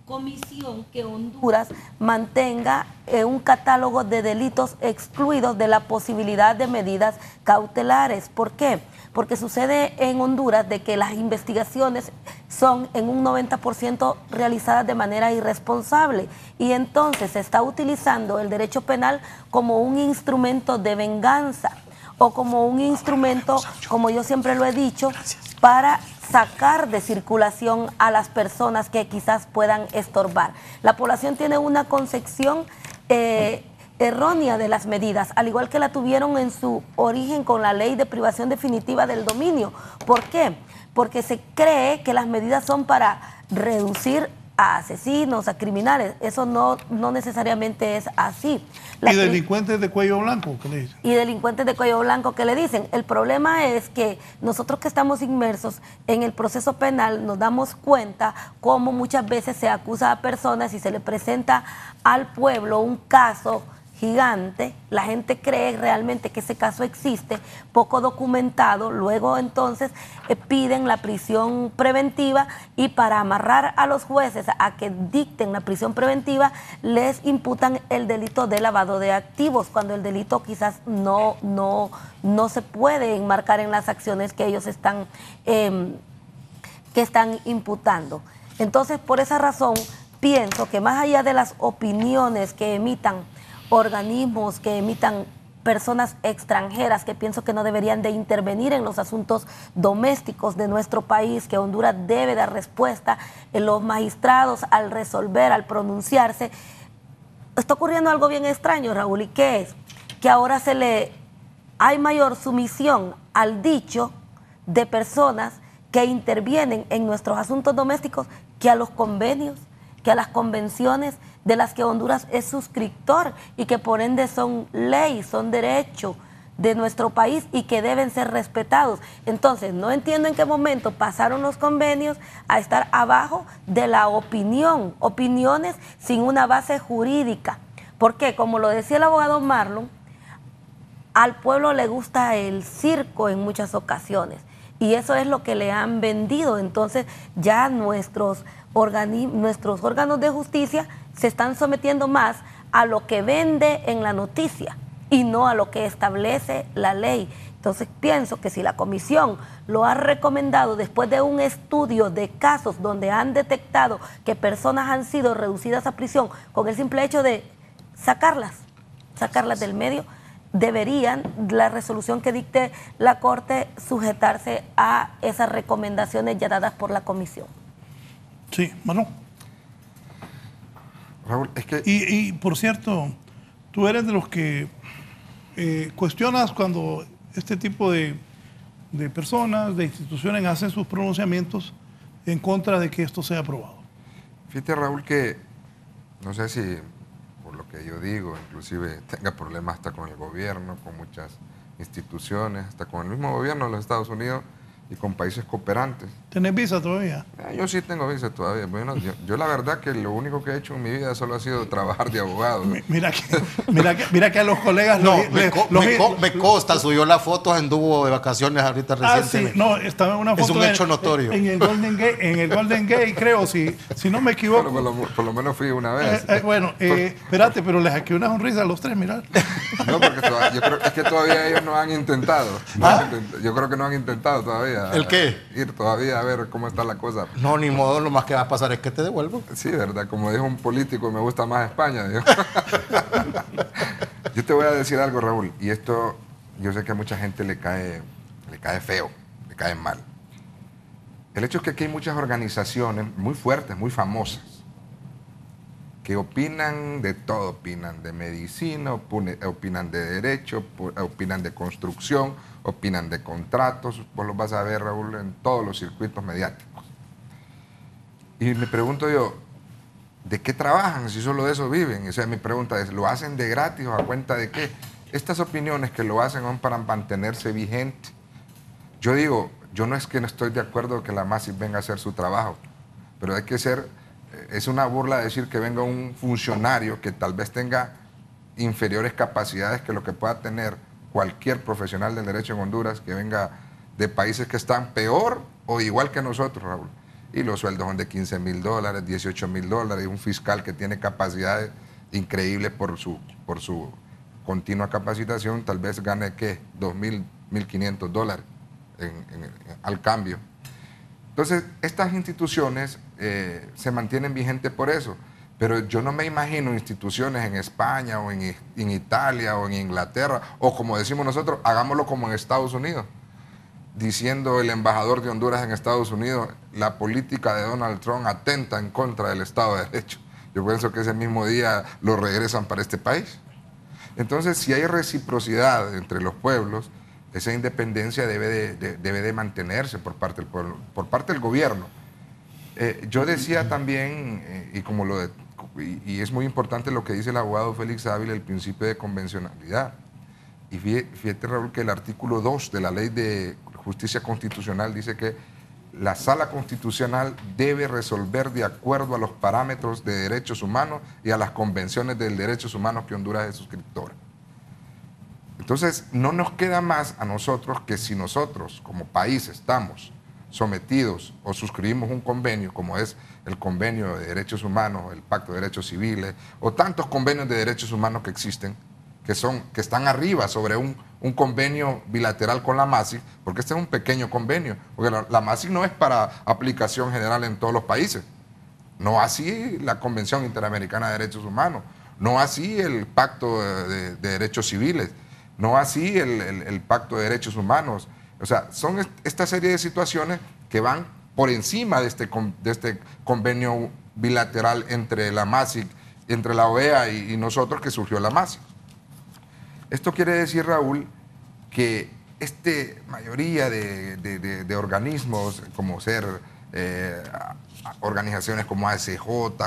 Comisión que Honduras mantenga un catálogo de delitos excluidos de la posibilidad de medidas cautelares. ¿Por qué? Porque sucede en Honduras de que las investigaciones son en un 90% realizadas de manera irresponsable, y entonces se está utilizando el derecho penal como un instrumento de venganza o como un instrumento, como yo siempre lo he dicho, para sacar de circulación a las personas que quizás puedan estorbar. La población tiene una concepción errónea de las medidas, al igual que la tuvieron en su origen con la ley de privación definitiva del dominio. ¿Por qué? Porque se cree que las medidas son para reducir a asesinos, a criminales. Eso no necesariamente es así. ¿Y delincuentes de cuello blanco qué le dicen? Y delincuentes de cuello blanco que le dicen. El problema es que nosotros que estamos inmersos en el proceso penal nos damos cuenta cómo muchas veces se acusa a personas y se le presenta al pueblo un caso gigante, la gente cree realmente que ese caso existe, poco documentado, luego entonces piden la prisión preventiva y para amarrar a los jueces a que dicten la prisión preventiva les imputan el delito de lavado de activos, cuando el delito quizás no se puede enmarcar en las acciones que ellos están imputando. Entonces, por esa razón, pienso que más allá de las opiniones que emitan organismos, que emitan personas extranjeras que pienso que no deberían de intervenir en los asuntos domésticos de nuestro país, que Honduras debe dar respuesta, en los magistrados al resolver, al pronunciarse. Está ocurriendo algo bien extraño, Raúl, ¿y qué es? Que ahora hay mayor sumisión al dicho de personas que intervienen en nuestros asuntos domésticos que a los convenios, que a las convenciones de las que Honduras es suscriptor y que por ende son ley, son derecho de nuestro país y que deben ser respetados. Entonces, no entiendo en qué momento pasaron los convenios a estar abajo de la opinión, opiniones sin una base jurídica. Porque, como lo decía el abogado Marlon, al pueblo le gusta el circo en muchas ocasiones y eso es lo que le han vendido. Entonces, ya nuestros órganos de justicia se están sometiendo más a lo que vende en la noticia y no a lo que establece la ley. Entonces pienso que si la comisión lo ha recomendado después de un estudio de casos donde han detectado que personas han sido reducidas a prisión con el simple hecho de sacarlas del medio, deberían la resolución que dicte la Corte sujetarse a esas recomendaciones ya dadas por la comisión. Sí, Manu. Raúl, es que... Y por cierto, tú eres de los que cuestionas cuando este tipo de personas, de instituciones hacen sus pronunciamientos en contra de que esto sea aprobado. Fíjate, Raúl, que no sé si por lo que yo digo, inclusive tenga problemas hasta con el gobierno, con muchas instituciones, hasta con el mismo gobierno de los Estados Unidos y con países cooperantes. ¿Tenés visa todavía? Yo sí tengo visa todavía. Bueno, yo la verdad que lo único que he hecho en mi vida solo ha sido trabajar de abogado. Mira que a los colegas... Me consta, subió las fotos, anduvo de vacaciones ahorita recientemente. Sí, no, estaba en una foto... Es un hecho notorio. En el Golden Gate, creo, si no me equivoco. Bueno, por lo menos fui una vez. Espérate, pero les saqué una sonrisa a los tres, mirá. No, porque yo creo es que todavía ellos no han intentado. Yo creo que no han intentado todavía. ¿El qué? Ir todavía a ver cómo está la cosa. No, ni modo, lo más que va a pasar es que te devuelvo. Sí, verdad, como dijo un político, me gusta más España. Yo te voy a decir algo, Raúl, y esto yo sé que a mucha gente le cae feo, le cae mal. El hecho es que aquí hay muchas organizaciones muy fuertes, muy famosas, que opinan de todo, opinan de medicina, opinan de derecho, opinan de construcción, opinan de contratos. Vos los vas a ver, Raúl, en todos los circuitos mediáticos. Y me pregunto yo, ¿de qué trabajan si solo de eso viven? O sea, mi pregunta es, ¿lo hacen de gratis o a cuenta de qué? Estas opiniones que lo hacen son para mantenerse vigente. Yo digo, yo no es que no estoy de acuerdo que la MASIP venga a hacer su trabajo, pero hay que ser, es una burla decir que venga un funcionario que tal vez tenga inferiores capacidades que lo que pueda tener cualquier profesional del derecho en Honduras, que venga de países que están peor o igual que nosotros, Raúl. Y los sueldos son de $15,000, $18,000, y un fiscal que tiene capacidades increíbles por su continua capacitación, tal vez gane, ¿qué? $2,000, $1,500 al cambio. Entonces, estas instituciones se mantienen vigentes por eso, pero yo no me imagino instituciones en España o en Italia o en Inglaterra, o como decimos nosotros, hagámoslo como en Estados Unidos, diciendo el embajador de Honduras en Estados Unidos, la política de Donald Trump atenta en contra del Estado de Derecho. Yo pienso que ese mismo día lo regresan para este país. Entonces, si hay reciprocidad entre los pueblos, esa independencia debe de mantenerse por parte del pueblo, por parte del gobierno. Yo decía también, y es muy importante lo que dice el abogado Félix Ávila, el principio de convencionalidad. Y fíjate, Raúl, que el artículo 2 de la Ley de Justicia Constitucional dice que la Sala Constitucional debe resolver de acuerdo a los parámetros de derechos humanos y a las convenciones de derechos humanos que Honduras es suscriptora. Entonces, no nos queda más a nosotros que si nosotros como país estamos sometidos o suscribimos un convenio, como es el Convenio de Derechos Humanos, el Pacto de Derechos Civiles, o tantos convenios de derechos humanos que existen, que están arriba sobre un convenio bilateral con la MASIC, porque este es un pequeño convenio, porque la MASIC no es para aplicación general en todos los países, no así la Convención Interamericana de Derechos Humanos, no así el Pacto de Derechos Civiles, no así el Pacto de Derechos Humanos. O sea, son esta serie de situaciones que van por encima de este convenio bilateral entre la MASIC, entre la OEA y nosotros, que surgió la MASIC. Esto quiere decir, Raúl, que mayoría de organismos, como organizaciones como ASJ,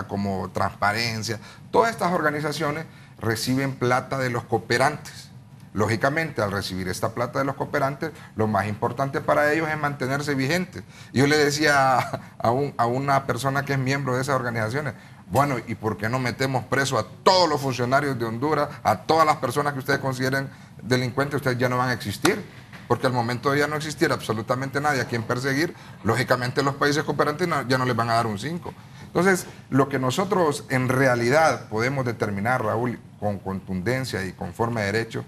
como Transparencia, todas estas organizaciones reciben plata de los cooperantes. Lógicamente, al recibir esta plata de los cooperantes, lo más importante para ellos es mantenerse vigentes. Y yo le decía a una persona que es miembro de esas organizaciones, bueno, ¿y por qué no metemos preso a todos los funcionarios de Honduras, a todas las personas que ustedes consideren delincuentes? Ustedes ya no van a existir, porque al momento de ya no existir absolutamente nadie a quien perseguir, lógicamente los países cooperantes ya no les van a dar un 5. Entonces, lo que nosotros en realidad podemos determinar, Raúl, con contundencia y conforme a derecho,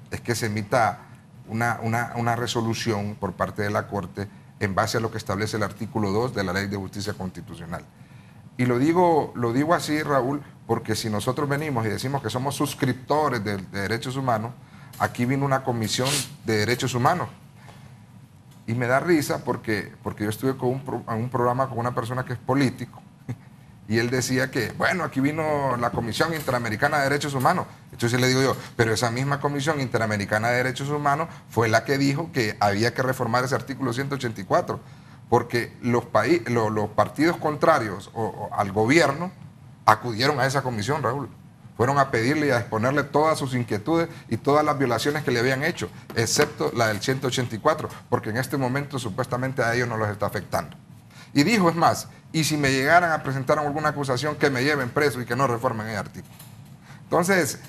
es que se emita una resolución por parte de la Corte en base a lo que establece el artículo 2 de la Ley de Justicia Constitucional. Y lo digo así, Raúl, porque si nosotros venimos y decimos que somos suscriptores de derechos humanos, aquí vino una comisión de derechos humanos. Y me da risa porque yo estuve en un programa con una persona que es político, y él decía que, bueno, aquí vino la Comisión Interamericana de Derechos Humanos. Entonces le digo yo, pero esa misma Comisión Interamericana de Derechos Humanos fue la que dijo que había que reformar ese artículo 184, porque los partidos contrarios al gobierno acudieron a esa comisión, Raúl. Fueron a pedirle y a exponerle todas sus inquietudes y todas las violaciones que le habían hecho, excepto la del 184, porque en este momento supuestamente a ellos no los está afectando. Y dijo, es más, y si me llegaran a presentar alguna acusación, que me lleven preso y que no reformen el artículo. Entonces,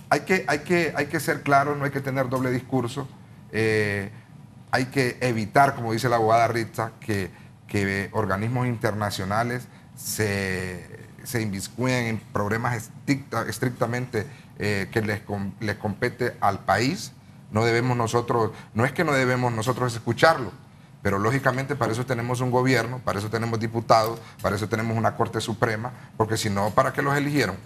hay que ser claros, no hay que tener doble discurso, hay que evitar, como dice la abogada Rita, que organismos internacionales se inmiscuyen en problemas estrictamente que les compete al país. No es que no debemos nosotros escucharlo, pero lógicamente para eso tenemos un gobierno, para eso tenemos diputados, para eso tenemos una Corte Suprema, porque si no, ¿para qué los eligieron?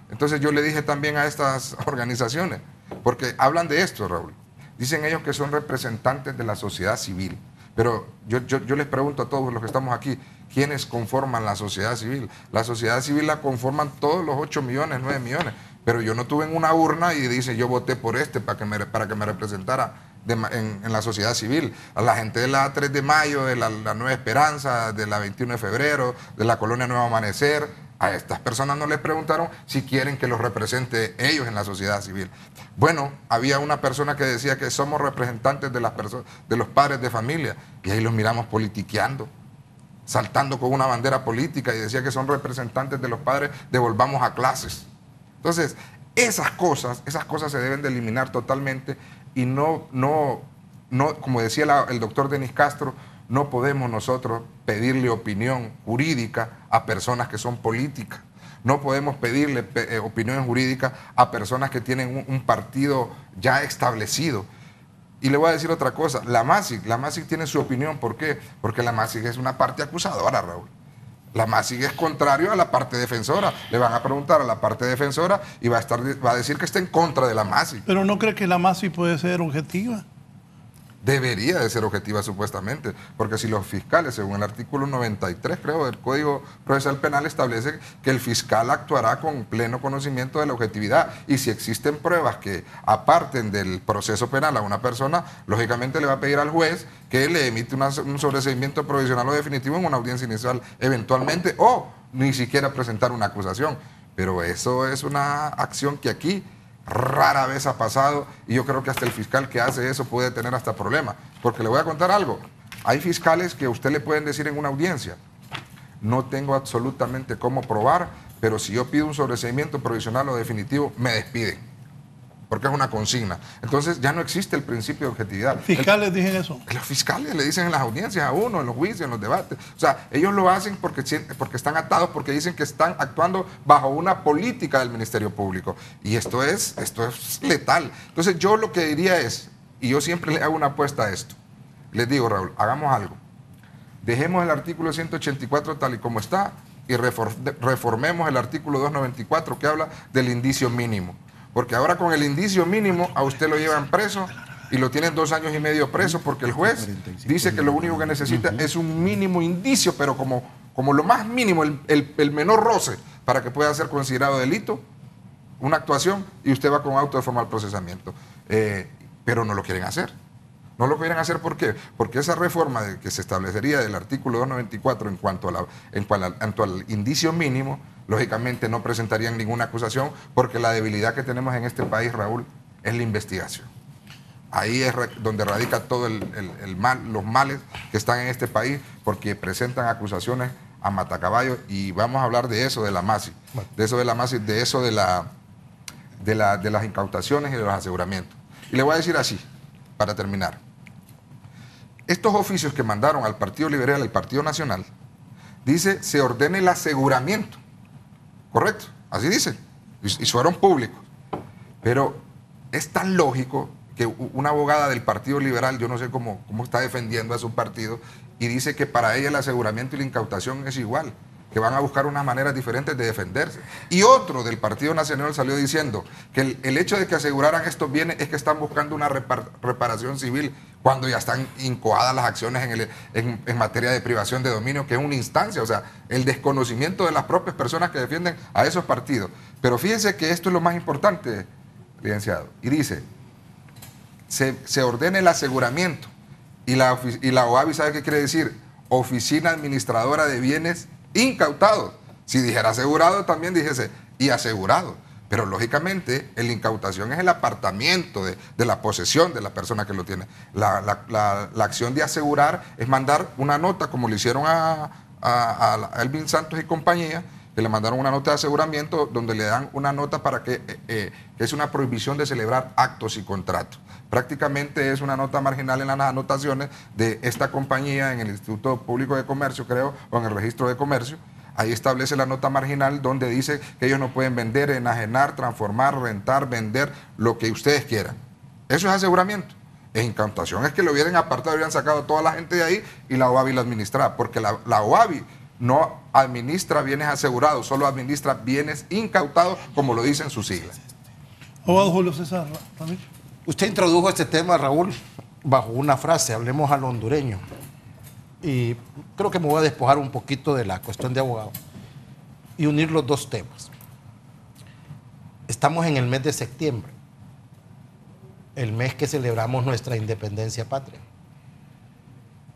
Entonces yo le dije también a estas organizaciones, porque hablan de esto, Raúl, dicen ellos que son representantes de la sociedad civil, pero yo les pregunto a todos los que estamos aquí, ¿quiénes conforman la sociedad civil? La sociedad civil la conforman todos los 8 millones, 9 millones, pero yo no tuve en una urna y dice yo voté por para que me representara en la sociedad civil. A la gente de la 3 de mayo, de la Nueva Esperanza, de la 21 de febrero, de la Colonia Nuevo Amanecer, a estas personas no les preguntaron si quieren que los represente ellos en la sociedad civil. Bueno, había una persona que decía que somos representantes de los padres de familia, y ahí los miramos politiqueando, saltando con una bandera política, y decía que son representantes de los padres, devolvamos a clases. Entonces, esas cosas se deben de eliminar totalmente, y no, como decía el doctor Denis Castro, no podemos nosotros pedirle opinión jurídica a personas que son políticas. No podemos pedirle opinión jurídica a personas que tienen un partido ya establecido. Y le voy a decir otra cosa, la MASIC tiene su opinión. ¿Por qué? Porque la MASIC es una parte acusadora, Raúl. La MASIC es contrario a la parte defensora. Le van a preguntar a la parte defensora y va a decir que está en contra de la MASIC. ¿Pero no cree que la MASIC puede ser objetiva? Debería de ser objetiva supuestamente, porque si los fiscales, según el artículo 93, creo, del Código Procesal Penal, establece que el fiscal actuará con pleno conocimiento de la objetividad, y si existen pruebas que aparten del proceso penal a una persona, lógicamente le va a pedir al juez que le emite un sobreseimiento provisional o definitivo en una audiencia inicial eventualmente, o ni siquiera presentar una acusación. Pero eso es una acción que aquí rara vez ha pasado, y yo creo que hasta el fiscal que hace eso puede tener hasta problemas, porque le voy a contar algo. Hay fiscales que a usted le pueden decir en una audiencia, no tengo absolutamente cómo probar, pero si yo pido un sobreseimiento provisional o definitivo, me despiden, porque es una consigna. Entonces ya no existe el principio de objetividad. ¿Fiscales dicen eso? Los fiscales le dicen en las audiencias a uno, en los juicios, en los debates. O sea, ellos lo hacen porque están atados, porque dicen que están actuando bajo una política del Ministerio Público. Y esto es letal. Entonces yo lo que diría es, y yo siempre le hago una apuesta a esto, les digo, Raúl, hagamos algo. Dejemos el artículo 184 tal y como está y reformemos el artículo 294 que habla del indicio mínimo. Porque ahora con el indicio mínimo a usted lo llevan preso y lo tienen 2 años y medio preso porque el juez dice que lo único que necesita es un mínimo indicio, pero como lo más mínimo, el menor roce para que pueda ser considerado delito, una actuación, y usted va con auto de formal procesamiento. Pero no lo quieren hacer. No lo quieren hacer, ¿por qué? Porque esa reforma que se establecería del artículo 294 en cuanto al indicio mínimo, lógicamente no presentarían ninguna acusación, porque la debilidad que tenemos en este país, Raúl, es la investigación. Ahí es donde radica todo los males que están en este país, porque presentan acusaciones a matacaballo, y vamos a hablar de eso, de la MASI, de las incautaciones y de los aseguramientos. Y le voy a decir así, para terminar. Estos oficios que mandaron al Partido Liberal y al Partido Nacional, dice, se ordena el aseguramiento. ¿Correcto? Así dice. Y fueron públicos. Pero es tan lógico que una abogada del Partido Liberal, yo no sé cómo está defendiendo a su partido, y dice que para ella el aseguramiento y la incautación es igual, que van a buscar unas maneras diferentes de defenderse. Y otro del Partido Nacional salió diciendo que el hecho de que aseguraran estos bienes es que están buscando una reparación civil cuando ya están incoadas las acciones en materia de privación de dominio, que es una instancia, o sea, el desconocimiento de las propias personas que defienden a esos partidos. Pero fíjense que esto es lo más importante, licenciado, y dice, se ordena el aseguramiento, y la OABI, ¿sabe qué quiere decir? Oficina Administradora de Bienes Incautados. Si dijera asegurado, también dijese y asegurado. Pero lógicamente, la incautación es el apartamiento de la posesión de la persona que lo tiene. La acción de asegurar es mandar una nota, como le hicieron a Elvin Santos y compañía, que le mandaron una nota de aseguramiento donde le dan una nota para que es una prohibición de celebrar actos y contratos. Prácticamente es una nota marginal en las anotaciones de esta compañía en el Instituto Público de Comercio, creo, o en el Registro de Comercio. Ahí establece la nota marginal donde dice que ellos no pueden vender, enajenar, transformar, rentar, vender, lo que ustedes quieran. Eso es aseguramiento. En incautación es que lo hubieran apartado, hubieran sacado toda la gente de ahí y la OABI lo administraba, porque la OABI no administra bienes asegurados, solo administra bienes incautados, como lo dicen sus siglas. Abogado Julio César Ramírez. Usted introdujo este tema, Raúl, bajo una frase, hablemos al hondureño. Y creo que me voy a despojar un poquito de la cuestión de abogado y unir los dos temas. Estamos en el mes de septiembre, el mes que celebramos nuestra independencia patria.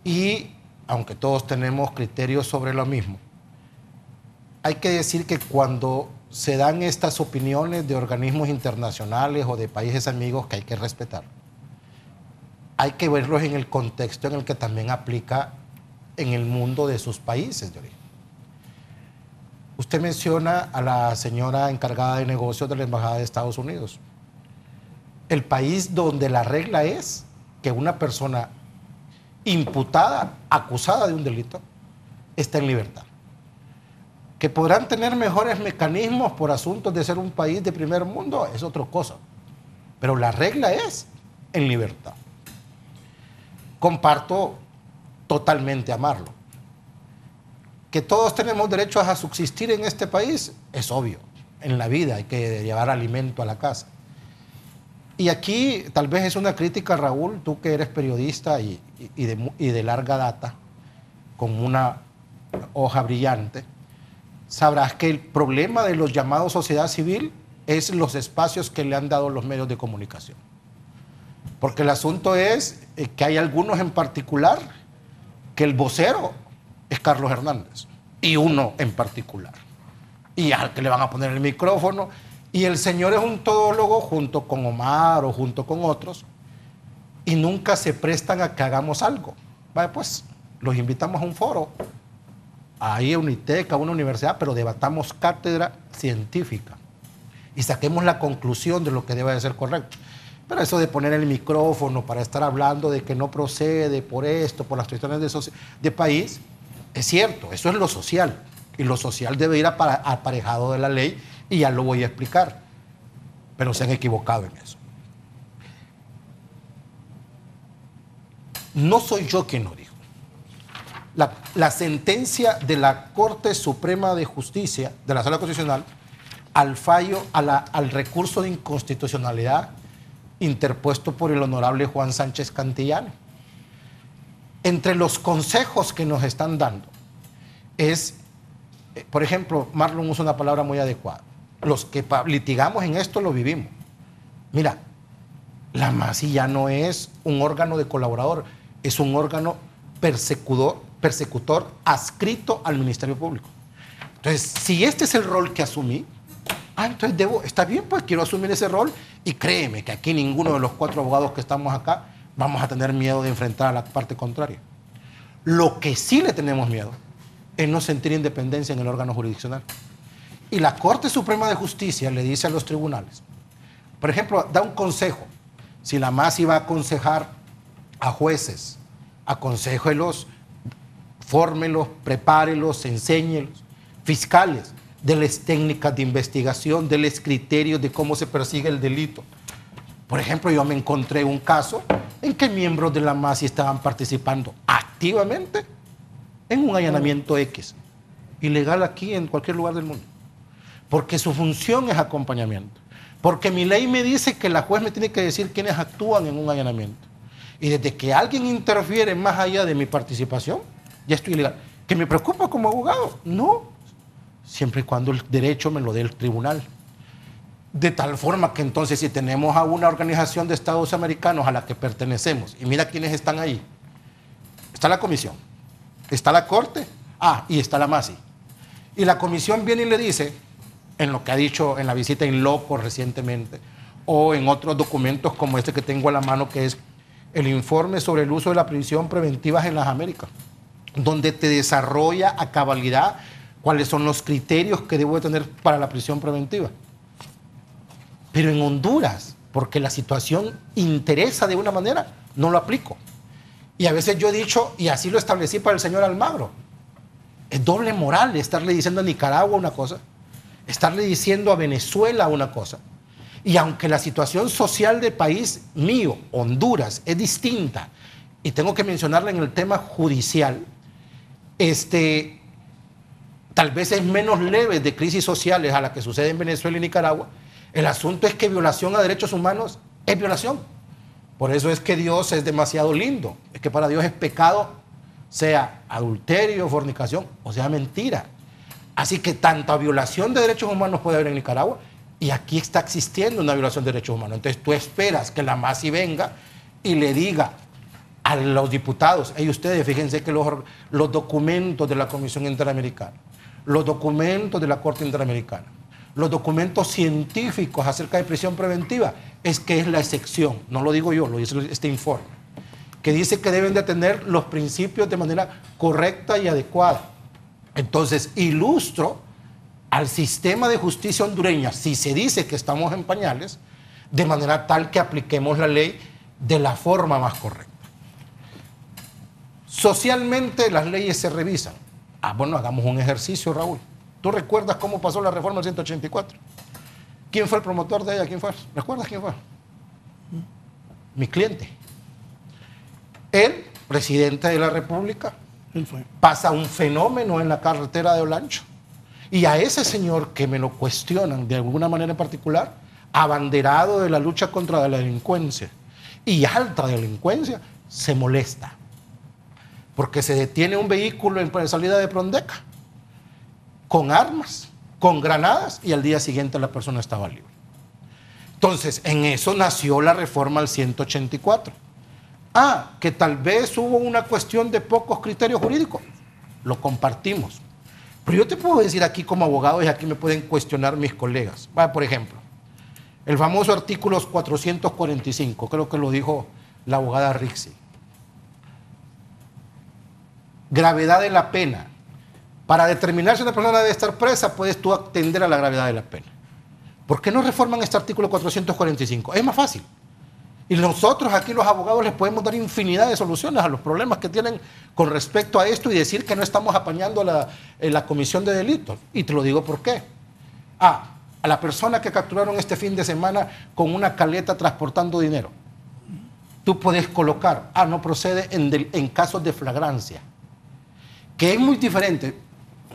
Y aunque todos tenemos criterios sobre lo mismo, hay que decir que cuando se dan estas opiniones de organismos internacionales o de países amigos que hay que respetar, hay que verlos en el contexto en el que también aplica en el mundo de sus países de origen. Usted menciona a la señora encargada de negocios de la Embajada de Estados Unidos. El país donde la regla es que una persona imputada, acusada de un delito, está en libertad. Que podrán tener mejores mecanismos por asuntos de ser un país de primer mundo, es otra cosa. Pero la regla es en libertad. Comparto totalmente amarlo. Que todos tenemos derecho a subsistir en este país, es obvio. En la vida hay que llevar alimento a la casa. Y aquí tal vez es una crítica, Raúl, tú que eres periodista y de larga data, con una hoja brillante, sabrás que el problema de los llamados sociedad civil es los espacios que le han dado los medios de comunicación. Porque el asunto es que hay algunos en particular que el vocero es Carlos Hernández, y uno en particular. Y al que le van a poner el micrófono, y el señor es un todólogo junto con Omar o junto con otros, y nunca se prestan a que hagamos algo. Vaya, pues, los invitamos a un foro, ahí a Unitec, a una universidad, pero debatamos cátedra científica y saquemos la conclusión de lo que debe de ser correcto. Pero eso de poner el micrófono para estar hablando de que no procede por esto, por las cuestiones de país, es cierto, eso es lo social. Y lo social debe ir aparejado de la ley y ya lo voy a explicar. Pero se han equivocado en eso. No soy yo quien lo dijo. La sentencia de la Corte Suprema de Justicia, de la Sala Constitucional, al fallo, al recurso de inconstitucionalidad interpuesto por el honorable Juan Sánchez Cantillano. Entre los consejos que nos están dando es, por ejemplo, Marlon usa una palabra muy adecuada. Los que litigamos en esto lo vivimos. Mira, la MASI ya no es un órgano de colaborador, es un órgano persecutor adscrito al Ministerio Público. Entonces, si este es el rol que asumí, entonces está bien, pues quiero asumir ese rol y créeme que aquí ninguno de los 4 abogados que estamos acá vamos a tener miedo de enfrentar a la parte contraria. Lo que sí le tenemos miedo es no sentir independencia en el órgano jurisdiccional. Y la Corte Suprema de Justicia le dice a los tribunales, por ejemplo, da un consejo. Si la MASI va a aconsejar a jueces, aconséjelos, fórmelos, prepárelos, enséñelos, fiscales, denles técnicas de investigación, denles criterios de cómo se persigue el delito. Por ejemplo, yo me encontré un caso en que miembros de la MASI estaban participando activamente en un allanamiento X, ilegal aquí en cualquier lugar del mundo, porque su función es acompañamiento, porque mi ley me dice que la juez me tiene que decir quiénes actúan en un allanamiento, y desde que alguien interfiere más allá de mi participación, ya estoy ilegal. ¿Que me preocupa como abogado? No, siempre y cuando el derecho me lo dé el tribunal. De tal forma que entonces si tenemos a una organización de Estados americanos a la que pertenecemos, y mira quiénes están ahí, está la comisión, está la Corte, y está la MASI. Y la comisión viene y le dice, en lo que ha dicho en la visita in loco recientemente, o en otros documentos como este que tengo a la mano, que es el informe sobre el uso de la prisión preventiva en las Américas, donde te desarrolla a cabalidad cuáles son los criterios que debo de tener para la prisión preventiva. Pero en Honduras, porque la situación interesa de una manera, no lo aplico. Y a veces yo he dicho, y así lo establecí para el señor Almagro, es doble moral estarle diciendo a Nicaragua una cosa, estarle diciendo a Venezuela una cosa. Y aunque la situación social del país mío, Honduras, es distinta, y tengo que mencionarla en el tema judicial, tal vez es menos leve de crisis sociales a la que sucede en Venezuela y Nicaragua, el asunto es que violación a derechos humanos es violación. Por eso es que Dios es demasiado lindo. Es que para Dios es pecado, sea adulterio, fornicación o sea mentira. Así que tanta violación de derechos humanos puede haber en Nicaragua y aquí está existiendo una violación de derechos humanos. Entonces tú esperas que la MASI venga y le diga a los diputados, ustedes fíjense que los documentos de la Comisión Interamericana, los documentos de la Corte Interamericana, los documentos científicos acerca de prisión preventiva, es que es la excepción, no lo digo yo, lo dice este informe, que dice que deben de tener los principios de manera correcta y adecuada. Entonces, ilustro al sistema de justicia hondureña, si se dice que estamos en pañales, de manera tal que apliquemos la ley de la forma más correcta. Socialmente las leyes se revisan. Bueno, hagamos un ejercicio, Raúl. ¿Tú recuerdas cómo pasó la reforma del 184? ¿Quién fue el promotor de ella? ¿Quién fue? ¿Recuerdas quién fue? Mi cliente. El presidente de la República pasa un fenómeno en la carretera de Olancho. Y a ese señor que me lo cuestionan de alguna manera en particular, abanderado de la lucha contra la delincuencia y alta delincuencia, se molesta. Porque se detiene un vehículo en salida de Prondeca con armas, con granadas, y al día siguiente la persona estaba libre. Entonces, en eso nació la reforma al 184. Que tal vez hubo una cuestión de pocos criterios jurídicos. Lo compartimos. Pero yo te puedo decir aquí como abogado, y aquí me pueden cuestionar mis colegas. Por ejemplo, el famoso artículo 445, creo que lo dijo la abogada Rixi. gravedad de la pena. Para determinar si una persona debe estar presa, puedes tú atender a la gravedad de la pena. ¿Por qué no reforman este artículo 445? Es más fácil. Y nosotros aquí los abogados les podemos dar infinidad de soluciones a los problemas que tienen con respecto a esto y decir que no estamos apañando la comisión de delitos. Y te lo digo por qué. A la persona que capturaron este fin de semana con una caleta transportando dinero. Tú puedes colocar, no procede en casos de flagrancia. Que es muy diferente,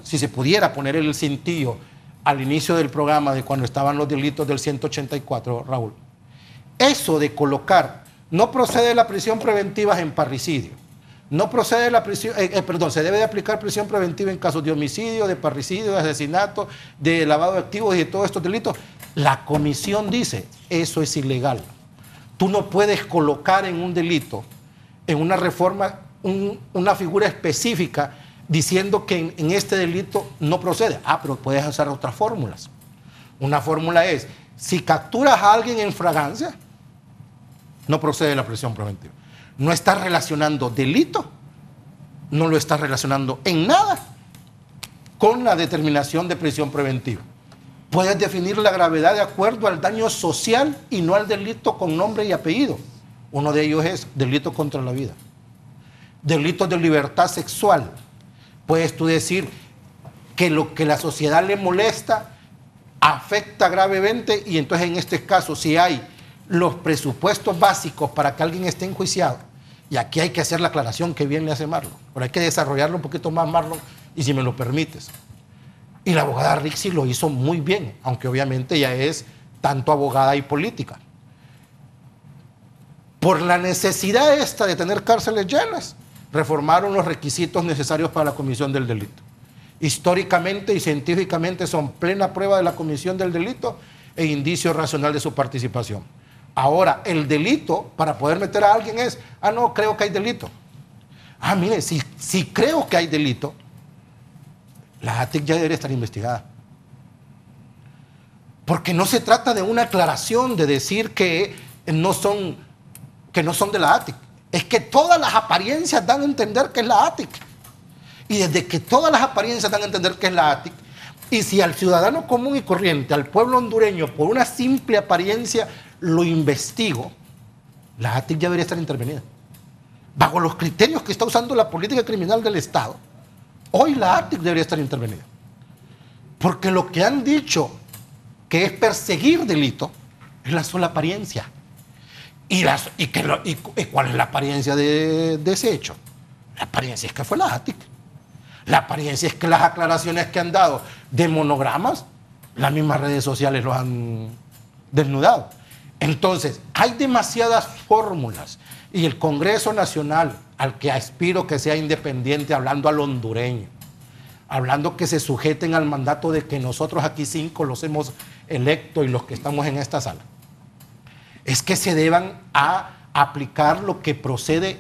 si se pudiera poner el cintillo al inicio del programa de cuando estaban los delitos del 184, Raúl. Eso de colocar, no procede la prisión preventiva en parricidio, no procede la prisión, se debe de aplicar prisión preventiva en casos de homicidio, de parricidio, de asesinato, de lavado de activos y de todos estos delitos. La comisión dice, eso es ilegal. Tú no puedes colocar en un delito, en una reforma, una figura específica diciendo que en este delito no procede. Pero puedes usar otras fórmulas. Una fórmula es, si capturas a alguien en fragancia, no procede la prisión preventiva. No estás relacionando delito, no lo estás relacionando en nada con la determinación de prisión preventiva. Puedes definir la gravedad de acuerdo al daño social y no al delito con nombre y apellido. Uno de ellos es delito contra la vida. Delitos de libertad sexual. Puedes tú decir que lo que la sociedad le molesta afecta gravemente y entonces en este caso si hay los presupuestos básicos para que alguien esté enjuiciado, y aquí hay que hacer la aclaración que bien le hace Marlon, pero hay que desarrollarlo un poquito más, Marlon, y si me lo permites. Y la abogada Rixi lo hizo muy bien, aunque obviamente ella es tanto abogada y política. Por la necesidad esta de tener cárceles llenas, reformaron los requisitos necesarios para la comisión del delito. Históricamente y científicamente son plena prueba de la comisión del delito e indicio racional de su participación. Ahora, el delito, para poder meter a alguien es, no, creo que hay delito. Mire, si creo que hay delito, la ATIC ya debería estar investigada. Porque no se trata de una aclaración de decir que no son de la ATIC. Es que todas las apariencias dan a entender que es la ATIC. Y desde que todas las apariencias dan a entender que es la ATIC, y si al ciudadano común y corriente, al pueblo hondureño, por una simple apariencia, lo investigo, la ATIC ya debería estar intervenida. Bajo los criterios que está usando la política criminal del Estado, hoy la ATIC debería estar intervenida. Porque lo que han dicho que es perseguir delito es la sola apariencia. ¿Y cuál es la apariencia de ese hecho? La apariencia es que fue la ATIC. La apariencia es que las aclaraciones que han dado de monogramas, las mismas redes sociales los han desnudado. Entonces, hay demasiadas fórmulas y el Congreso Nacional, al que aspiro que sea independiente, hablando al hondureño, hablando que se sujeten al mandato de que nosotros aquí 5 los hemos electo y los que estamos en esta sala, es que se deban a aplicar lo que procede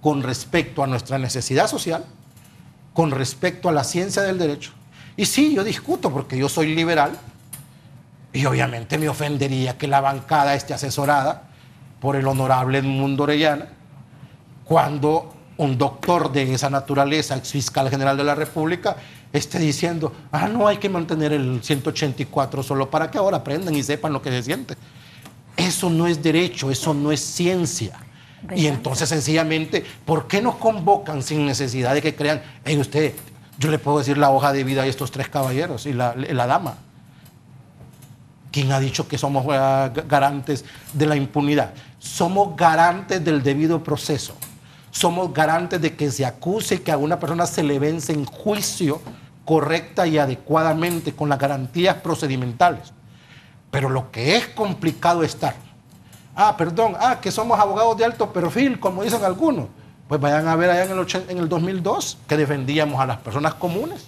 con respecto a nuestra necesidad social, con respecto a la ciencia del derecho. Y sí, yo discuto porque yo soy liberal y obviamente me ofendería que la bancada esté asesorada por el honorable Edmundo Orellana cuando un doctor de esa naturaleza, ex fiscal general de la República, esté diciendo, no hay que mantener el 184 solo para que ahora aprendan y sepan lo que se siente. Eso no es derecho, eso no es ciencia. ¿Verdad? Y entonces sencillamente, ¿por qué nos convocan sin necesidad de que crean, usted, yo le puedo decir la hoja de vida a estos 3 caballeros y la dama? ¿Quién ha dicho que somos garantes de la impunidad? Somos garantes del debido proceso. Somos garantes de que se acuse que a una persona se le vence en juicio correcta y adecuadamente con las garantías procedimentales. Pero lo que es complicado estar, que somos abogados de alto perfil, como dicen algunos, pues vayan a ver allá en el 2002 que defendíamos a las personas comunes.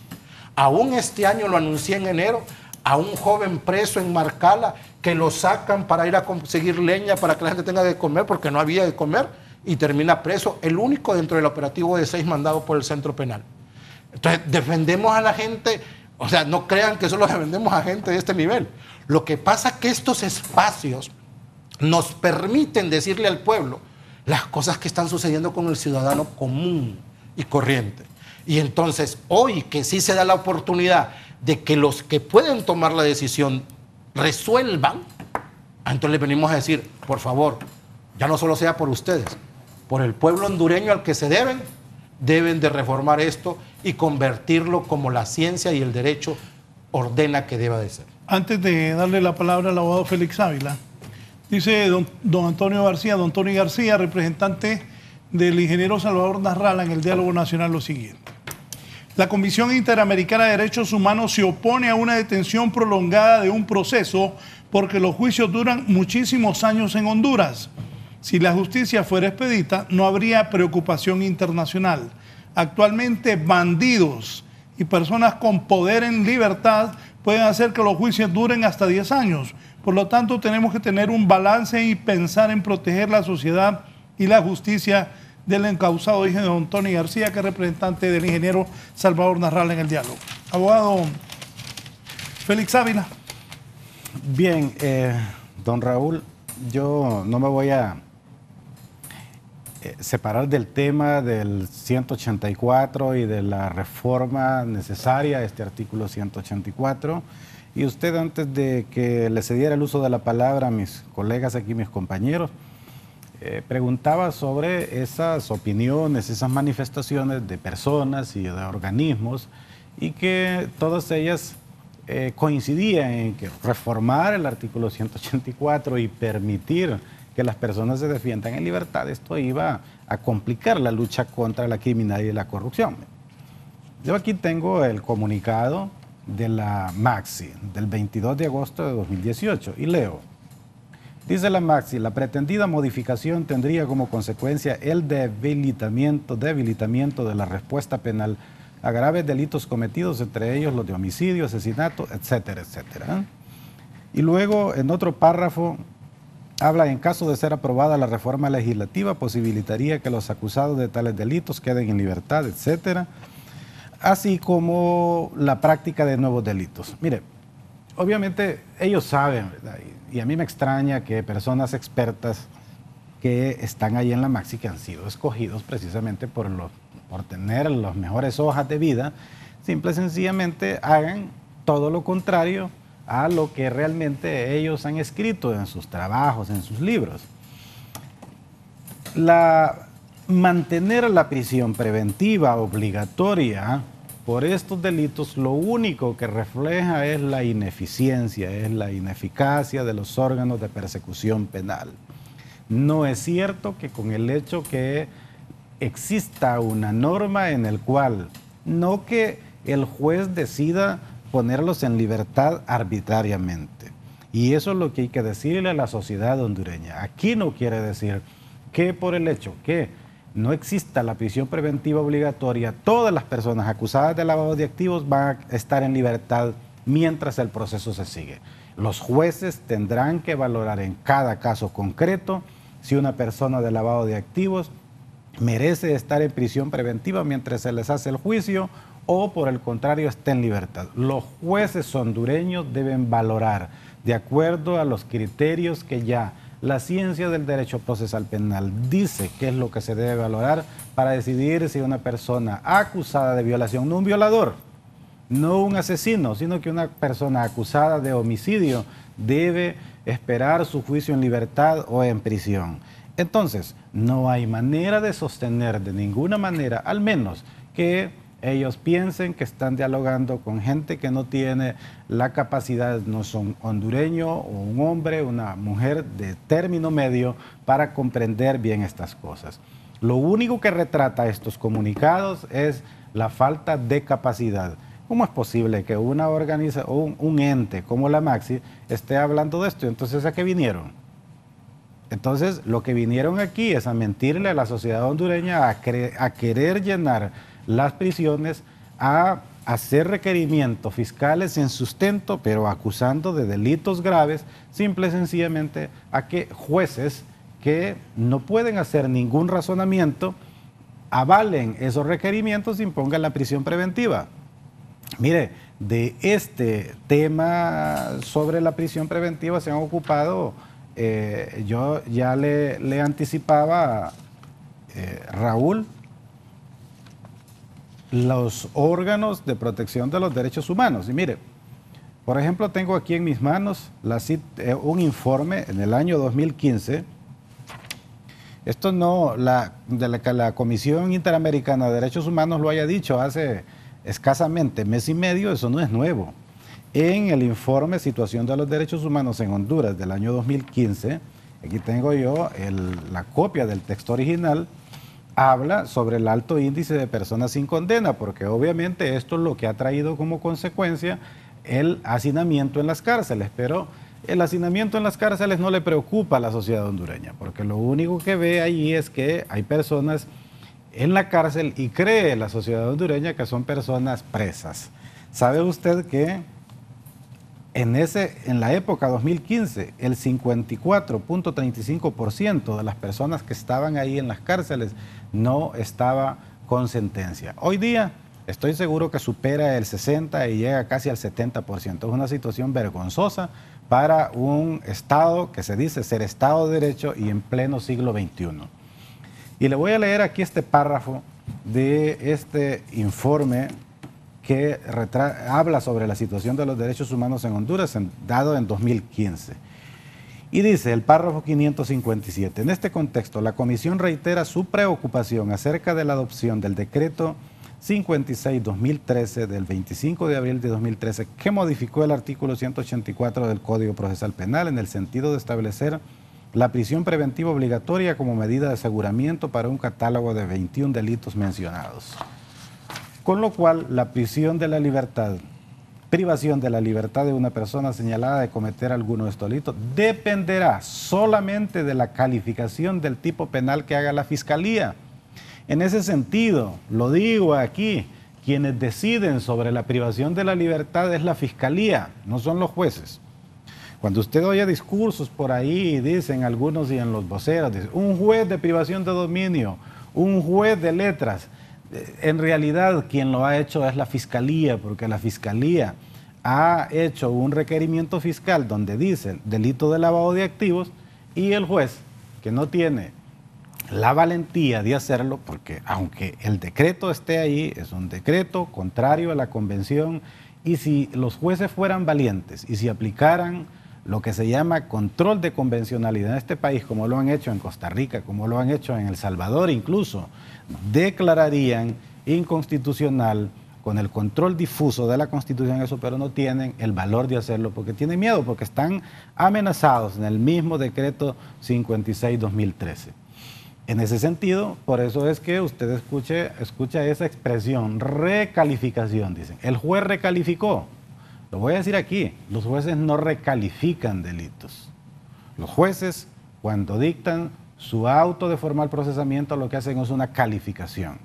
Aún este año, lo anuncié en enero, a un joven preso en Marcala que lo sacan para ir a conseguir leña para que la gente tenga de comer porque no había de comer y termina preso, el único dentro del operativo de 6 mandados por el centro penal. Entonces, defendemos a la gente, o sea, no crean que solo defendemos a gente de este nivel. Lo que pasa es que estos espacios nos permiten decirle al pueblo las cosas que están sucediendo con el ciudadano común y corriente. Y entonces, hoy que sí se da la oportunidad de que los que pueden tomar la decisión resuelvan, entonces les venimos a decir, por favor, ya no solo sea por ustedes, por el pueblo hondureño al que se deben de reformar esto y convertirlo como la ciencia y el derecho ordena que deba de ser. Antes de darle la palabra al abogado Félix Ávila, dice don Antonio García, don Tony García, representante del ingeniero Salvador Narrala en el Diálogo Nacional, lo siguiente. La Comisión Interamericana de Derechos Humanos se opone a una detención prolongada de un proceso porque los juicios duran muchísimos años en Honduras. Si la justicia fuera expedita, no habría preocupación internacional. Actualmente, bandidos y personas con poder en libertad pueden hacer que los juicios duren hasta 10 años. Por lo tanto, tenemos que tener un balance y pensar en proteger la sociedad y la justicia del encausado, dije don Tony García, que es representante del ingeniero Salvador Narrala en el diálogo. Abogado Félix Ávila. Bien, don Raúl, yo no me voy a separar del tema del 184 y de la reforma necesaria a este artículo 184. Y usted, antes de que le cediera el uso de la palabra a mis colegas aquí, mis compañeros, preguntaba sobre esas opiniones, esas manifestaciones de personas y de organismos, y que todas ellas coincidían en que reformar el artículo 184 y permitir que las personas se defiendan en libertad, esto iba a complicar la lucha contra la criminalidad y la corrupción. Yo aquí tengo el comunicado de la Maxi del 22 de agosto de 2018 y leo. Dice la Maxi, la pretendida modificación tendría como consecuencia el debilitamiento de la respuesta penal a graves delitos cometidos, entre ellos los de homicidio, asesinato, etcétera, etcétera. Y luego, en otro párrafo, habla, en caso de ser aprobada la reforma legislativa, posibilitaría que los acusados de tales delitos queden en libertad, etcétera, así como la práctica de nuevos delitos. Mire, obviamente ellos saben, ¿verdad? Y a mí me extraña que personas expertas que están ahí en la Maxi, que han sido escogidos precisamente por tener las mejores hojas de vida, simple y sencillamente hagan todo lo contrario a lo que realmente ellos han escrito en sus trabajos, en sus libros. Mantener la prisión preventiva obligatoria por estos delitos, lo único que refleja es la ineficiencia, es la ineficacia de los órganos de persecución penal. No es cierto que con el hecho que exista una norma en el cual no que el juez decida ponerlos en libertad arbitrariamente. Y eso es lo que hay que decirle a la sociedad hondureña. Aquí no quiere decir que por el hecho que no exista la prisión preventiva obligatoria, todas las personas acusadas de lavado de activos van a estar en libertad mientras el proceso se sigue. Los jueces tendrán que valorar en cada caso concreto si una persona de lavado de activos merece estar en prisión preventiva mientras se les hace el juicio o por el contrario está en libertad. Los jueces hondureños deben valorar de acuerdo a los criterios que ya la ciencia del derecho procesal penal dice qué es lo que se debe valorar para decidir si una persona acusada de violación, no un violador, no un asesino, sino que una persona acusada de homicidio debe esperar su juicio en libertad o en prisión. Entonces, no hay manera de sostener de ninguna manera, al menos que ellos piensen que están dialogando con gente que no tiene la capacidad, no son hondureño o un hombre, una mujer de término medio para comprender bien estas cosas. Lo único que retrata estos comunicados es la falta de capacidad. ¿Cómo es posible que una organización, un ente como la Maxi esté hablando de esto? Entonces, ¿a qué vinieron? Entonces, lo que vinieron aquí es a mentirle a la sociedad hondureña, a querer llenar las prisiones, a hacer requerimientos fiscales en sustento, pero acusando de delitos graves, simple y sencillamente a que jueces que no pueden hacer ningún razonamiento avalen esos requerimientos e impongan la prisión preventiva. Mire, de este tema sobre la prisión preventiva se han ocupado, yo ya le anticipaba, Raúl, los órganos de protección de los derechos humanos. Y mire, por ejemplo, tengo aquí en mis manos un informe en el año 2015. Esto no, la Comisión Interamericana de Derechos Humanos lo haya dicho hace escasamente mes y medio, eso no es nuevo. En el informe Situación de los Derechos Humanos en Honduras del año 2015, aquí tengo yo la copia del texto original, habla sobre el alto índice de personas sin condena, porque obviamente esto es lo que ha traído como consecuencia el hacinamiento en las cárceles, pero el hacinamiento en las cárceles no le preocupa a la sociedad hondureña, porque lo único que ve allí es que hay personas en la cárcel y cree la sociedad hondureña que son personas presas. ¿Sabe usted que en la época 2015, el 54.35% de las personas que estaban ahí en las cárceles no estaba con sentencia? Hoy día estoy seguro que supera el 60% y llega casi al 70%. Es una situación vergonzosa para un Estado que se dice ser Estado de Derecho y en pleno siglo XXI. Y le voy a leer aquí este párrafo de este informe que habla sobre la situación de los derechos humanos en Honduras, dado en 2015. Y dice el párrafo 557, en este contexto, la Comisión reitera su preocupación acerca de la adopción del decreto 56-2013 del 25 de abril de 2013, que modificó el artículo 184 del Código Procesal Penal en el sentido de establecer la prisión preventiva obligatoria como medida de aseguramiento para un catálogo de 21 delitos mencionados. Con lo cual, la privación de la libertad de una persona señalada de cometer alguno de estos delitos dependerá solamente de la calificación del tipo penal que haga la Fiscalía. En ese sentido, lo digo aquí, quienes deciden sobre la privación de la libertad es la Fiscalía, no son los jueces. Cuando usted oye discursos por ahí, dicen algunos y en los voceros, dicen, un juez de privación de dominio, un juez de letras. En realidad, quien lo ha hecho es la Fiscalía, porque la Fiscalía ha hecho un requerimiento fiscal donde dice delito de lavado de activos y el juez, que no tiene la valentía de hacerlo, porque aunque el decreto esté ahí, es un decreto contrario a la convención, y si los jueces fueran valientes y si aplicaran lo que se llama control de convencionalidad en este país, como lo han hecho en Costa Rica, como lo han hecho en El Salvador incluso, declararían inconstitucional con el control difuso de la Constitución eso, pero no tienen el valor de hacerlo porque tienen miedo, porque están amenazados en el mismo decreto 56-2013. En ese sentido, por eso es que usted escucha esa expresión, recalificación, dicen. El juez recalificó. Lo voy a decir aquí, los jueces no recalifican delitos. Los jueces, cuando dictan su auto de formal procesamiento, lo que hacen es una calificación.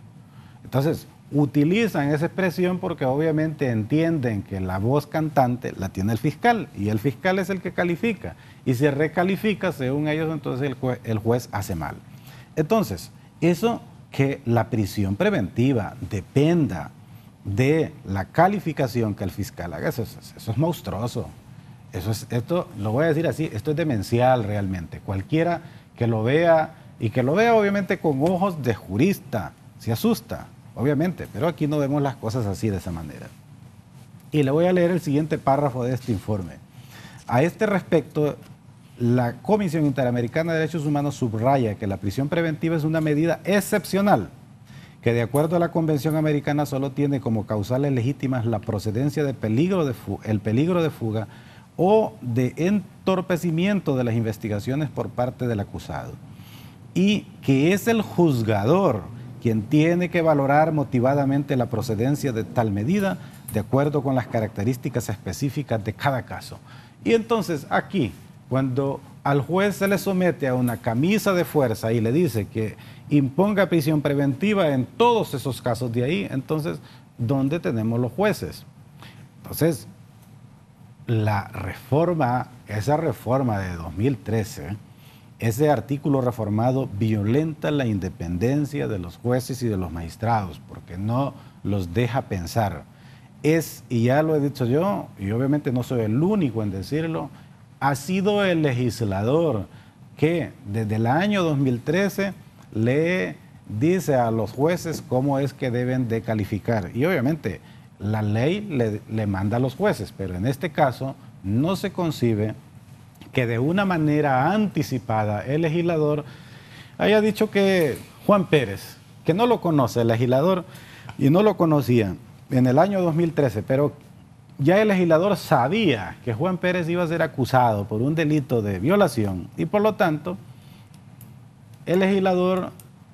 Entonces, utilizan esa expresión porque obviamente entienden que la voz cantante la tiene el fiscal y el fiscal es el que califica. Y si recalifica, según ellos, entonces el juez hace mal. Entonces, eso que la prisión preventiva dependa de la calificación que el fiscal haga, eso es monstruoso. Esto lo voy a decir así, esto es demencial realmente. Cualquiera que lo vea, y que lo vea obviamente con ojos de jurista, se asusta, obviamente, pero aquí no vemos las cosas así de esa manera. Y le voy a leer el siguiente párrafo de este informe. A este respecto, la Comisión Interamericana de Derechos Humanos subraya que la prisión preventiva es una medida excepcional, que de acuerdo a la Convención Americana solo tiene como causales legítimas la procedencia de el peligro de fuga o de entorpecimiento de las investigaciones por parte del acusado, y que es el juzgador quien tiene que valorar motivadamente la procedencia de tal medida de acuerdo con las características específicas de cada caso. Y entonces aquí, cuando al juez se le somete a una camisa de fuerza y le dice que imponga prisión preventiva en todos esos casos de ahí, entonces, ¿dónde tenemos los jueces? Entonces, esa reforma de 2013, ese artículo reformado violenta la independencia de los jueces y de los magistrados, porque no los deja pensar. Y ya lo he dicho yo, y obviamente no soy el único en decirlo, ha sido el legislador que desde el año 2013 le dice a los jueces cómo es que deben de calificar. Y obviamente la ley le manda a los jueces, pero en este caso no se concibe que de una manera anticipada el legislador haya dicho que Juan Pérez, que no lo conoce el legislador y no lo conocía en el año 2013, pero ya el legislador sabía que Juan Pérez iba a ser acusado por un delito de violación y por lo tanto el legislador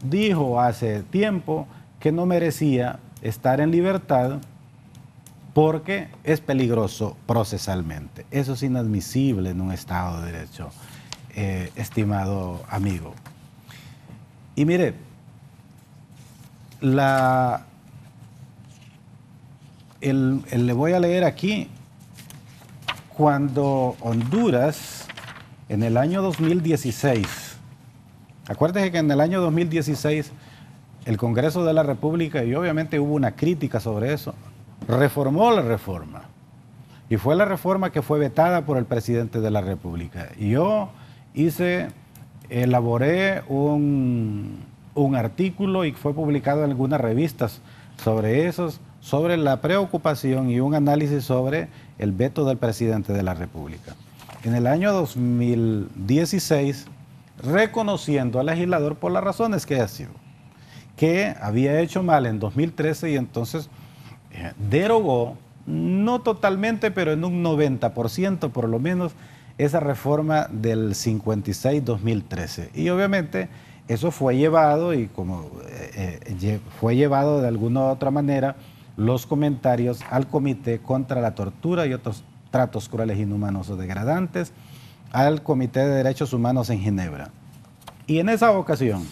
dijo hace tiempo que no merecía estar en libertad porque es peligroso procesalmente. Eso es inadmisible en un Estado de Derecho, estimado amigo. Y mire, le voy a leer aquí, cuando Honduras, en el año 2016, acuérdese que en el año 2016 el Congreso de la República, y obviamente hubo una crítica sobre eso, reformó la reforma. Y fue la reforma que fue vetada por el presidente de la República. Y yo elaboré un artículo y fue publicado en algunas revistas sobre la preocupación y un análisis sobre el veto del presidente de la República. En el año 2016, reconociendo al legislador por las razones que ha sido, que había hecho mal en 2013 y entonces derogó, no totalmente, pero en un 90% por lo menos, esa reforma del 56-2013. Y obviamente eso fue llevado, y como fue llevado de alguna u otra manera, los comentarios al Comité contra la Tortura y otros tratos crueles, inhumanos o degradantes, al Comité de Derechos Humanos en Ginebra. Y en esa ocasión,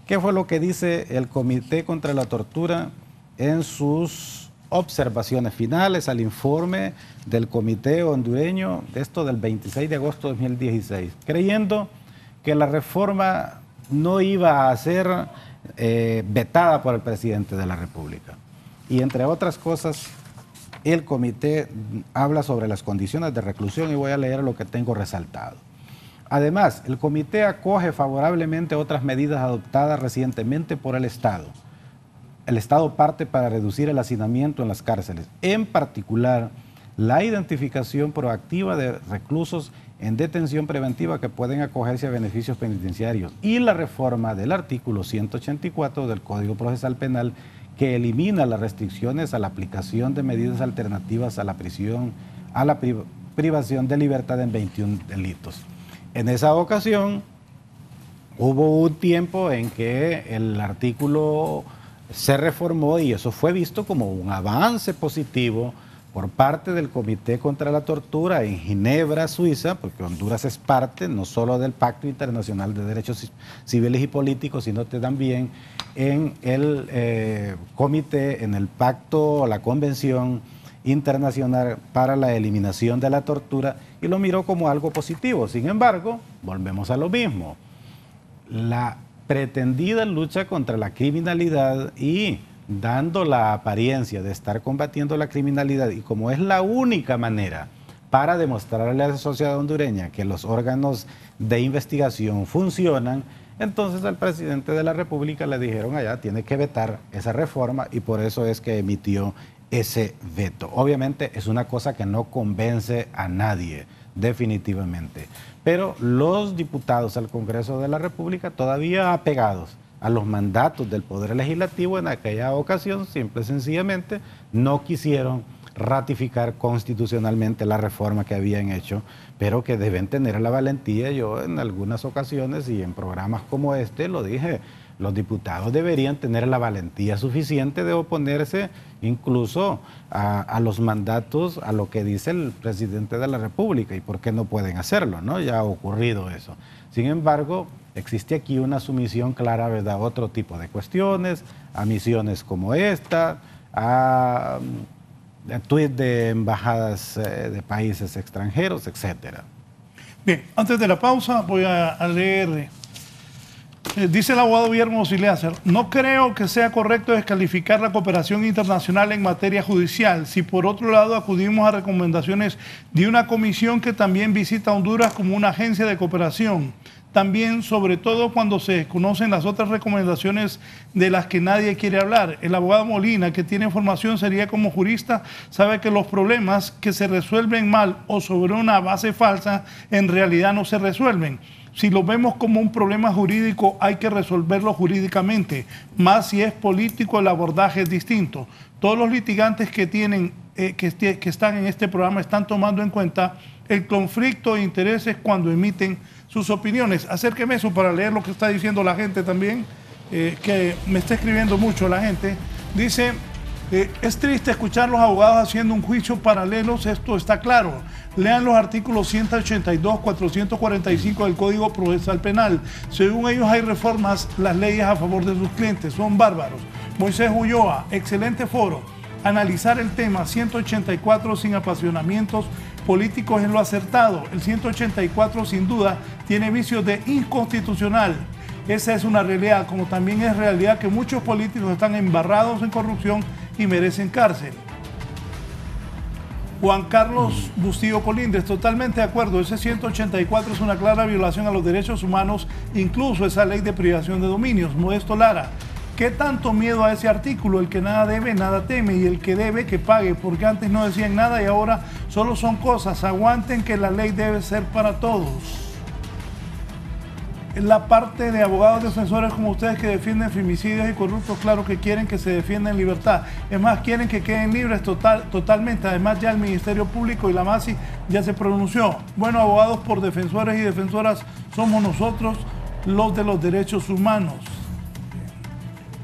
¿qué fue lo que dice el Comité contra la Tortura en sus observaciones finales al informe del Comité hondureño, esto del 26 de agosto de 2016, creyendo que la reforma no iba a ser vetada por el presidente de la República? Y entre otras cosas, el comité habla sobre las condiciones de reclusión y voy a leer lo que tengo resaltado. Además, el comité acoge favorablemente otras medidas adoptadas recientemente por el Estado. El Estado parte para reducir el hacinamiento en las cárceles, en particular la identificación proactiva de reclusos en detención preventiva que pueden acogerse a beneficios penitenciarios y la reforma del artículo 184 del Código Procesal Penal que elimina las restricciones a la aplicación de medidas alternativas a la prisión, a la privación de libertad en 21 delitos. En esa ocasión hubo un tiempo en que el artículo se reformó y eso fue visto como un avance positivo por parte del Comité contra la Tortura en Ginebra, Suiza, porque Honduras es parte no solo del Pacto Internacional de Derechos Civiles y Políticos, sino también en el Comité, en el Pacto, la Convención Internacional para la Eliminación de la Tortura, y lo miró como algo positivo. Sin embargo, volvemos a lo mismo. La pretendida lucha contra la criminalidad y dando la apariencia de estar combatiendo la criminalidad, y como es la única manera para demostrarle a la sociedad hondureña que los órganos de investigación funcionan, entonces al presidente de la República le dijeron allá, tiene que vetar esa reforma, y por eso es que emitió ese veto. Obviamente es una cosa que no convence a nadie, definitivamente, pero los diputados al Congreso de la República, todavía apegados a los mandatos del Poder Legislativo, en aquella ocasión simple y sencillamente no quisieron ratificar constitucionalmente la reforma que habían hecho, pero que deben tener la valentía. Yo en algunas ocasiones y en programas como este lo dije, los diputados deberían tener la valentía suficiente de oponerse incluso a los mandatos, a lo que dice el presidente de la República. ¿Y por qué no pueden hacerlo, no? Ya ha ocurrido eso. Sin embargo, existe aquí una sumisión clara, ¿verdad?, a otro tipo de cuestiones, a misiones como esta, a tuits de embajadas de países extranjeros, etcétera. Bien, antes de la pausa voy a leer Dice el abogado Guillermo Siliácer, no creo que sea correcto descalificar la cooperación internacional en materia judicial si por otro lado acudimos a recomendaciones de una comisión que también visita Honduras como una agencia de cooperación. También, sobre todo cuando se desconocen las otras recomendaciones de las que nadie quiere hablar. El abogado Molina, que tiene formación, sería como jurista, sabe que los problemas que se resuelven mal o sobre una base falsa, en realidad no se resuelven. Si lo vemos como un problema jurídico, hay que resolverlo jurídicamente, más si es político, el abordaje es distinto. Todos los litigantes que están en este programa están tomando en cuenta el conflicto de intereses cuando emiten sus opiniones. Acérqueme eso para leer lo que está diciendo la gente también, que me está escribiendo mucho la gente. Dice, es triste escuchar a los abogados haciendo un juicio paralelo, esto está claro. Lean los artículos 182, 445 del Código Procesal Penal. Según ellos hay reformas, las leyes a favor de sus clientes. Son bárbaros. Moisés Ulloa, excelente foro. Analizar el tema 184 sin apasionamientos políticos es lo acertado. El 184 sin duda tiene vicios de inconstitucional. Esa es una realidad, como también es realidad que muchos políticos están embarrados en corrupción y merecen cárcel. Juan Carlos Bustillo Colindres, totalmente de acuerdo, ese 184 es una clara violación a los derechos humanos, incluso esa ley de privación de dominios. Modesto Lara, ¿qué tanto miedo a ese artículo? El que nada debe, nada teme, y el que debe, que pague, porque antes no decían nada y ahora solo son cosas. Aguanten que la ley debe ser para todos. La parte de abogados defensores como ustedes que defienden femicidios y corruptos, claro que quieren que se defienda en libertad. Es más, quieren que queden libres totalmente. Además, ya el Ministerio Público y la MASI ya se pronunció. Bueno, abogados por defensores y defensoras somos nosotros, los de los derechos humanos.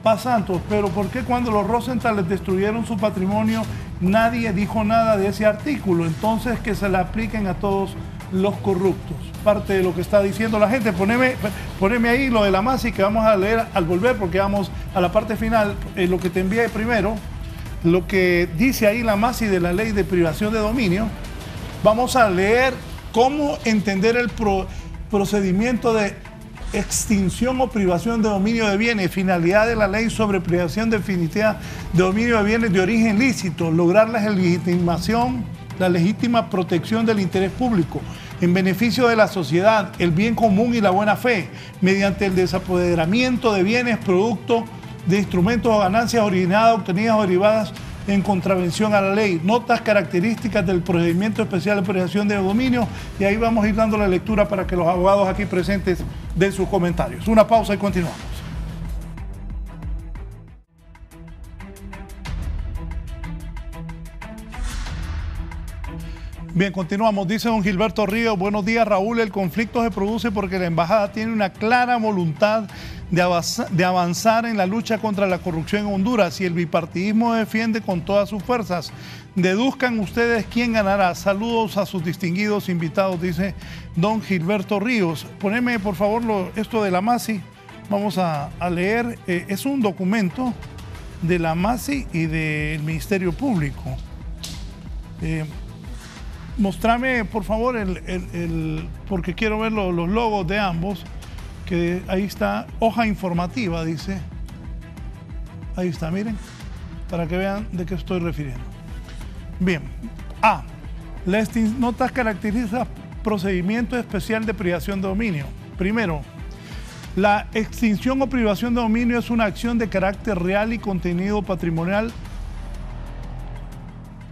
Paz Santos, pero ¿por qué cuando los Rosenthal les destruyeron su patrimonio nadie dijo nada de ese artículo? Entonces que se le apliquen a todos los corruptos. Parte de lo que está diciendo la gente. Poneme ahí lo de la MASI que vamos a leer al volver porque vamos a la parte final. Lo que te envié primero, lo que dice ahí la MASI de la ley de privación de dominio. Vamos a leer cómo entender el procedimiento de extinción o privación de dominio de bienes, finalidad de la ley sobre privación definitiva de dominio de bienes de origen lícito, lograr la legítima protección del interés público en beneficio de la sociedad, el bien común y la buena fe, mediante el desapoderamiento de bienes producto de instrumentos o ganancias originadas, obtenidas o derivadas en contravención a la ley. Notas características del procedimiento especial de privación de dominio, y ahí vamos a ir dando la lectura para que los abogados aquí presentes den sus comentarios. Una pausa y continuamos. Bien, continuamos. Dice don Gilberto Ríos, buenos días Raúl, el conflicto se produce porque la embajada tiene una clara voluntad de avanzar en la lucha contra la corrupción en Honduras y el bipartidismo defiende con todas sus fuerzas. Deduzcan ustedes quién ganará. Saludos a sus distinguidos invitados, dice don Gilberto Ríos. Poneme por favor esto de la MASI. Vamos a leer. Es un documento de la MASI y del Ministerio Público. Mostrame por favor porque quiero ver los logos de ambos. Que ahí está, hoja informativa, dice. Ahí está, miren, para que vean de qué estoy refiriendo. Bien. Las notas caracterizan procedimiento especial de privación de dominio. Primero, la extinción o privación de dominio es una acción de carácter real y contenido patrimonial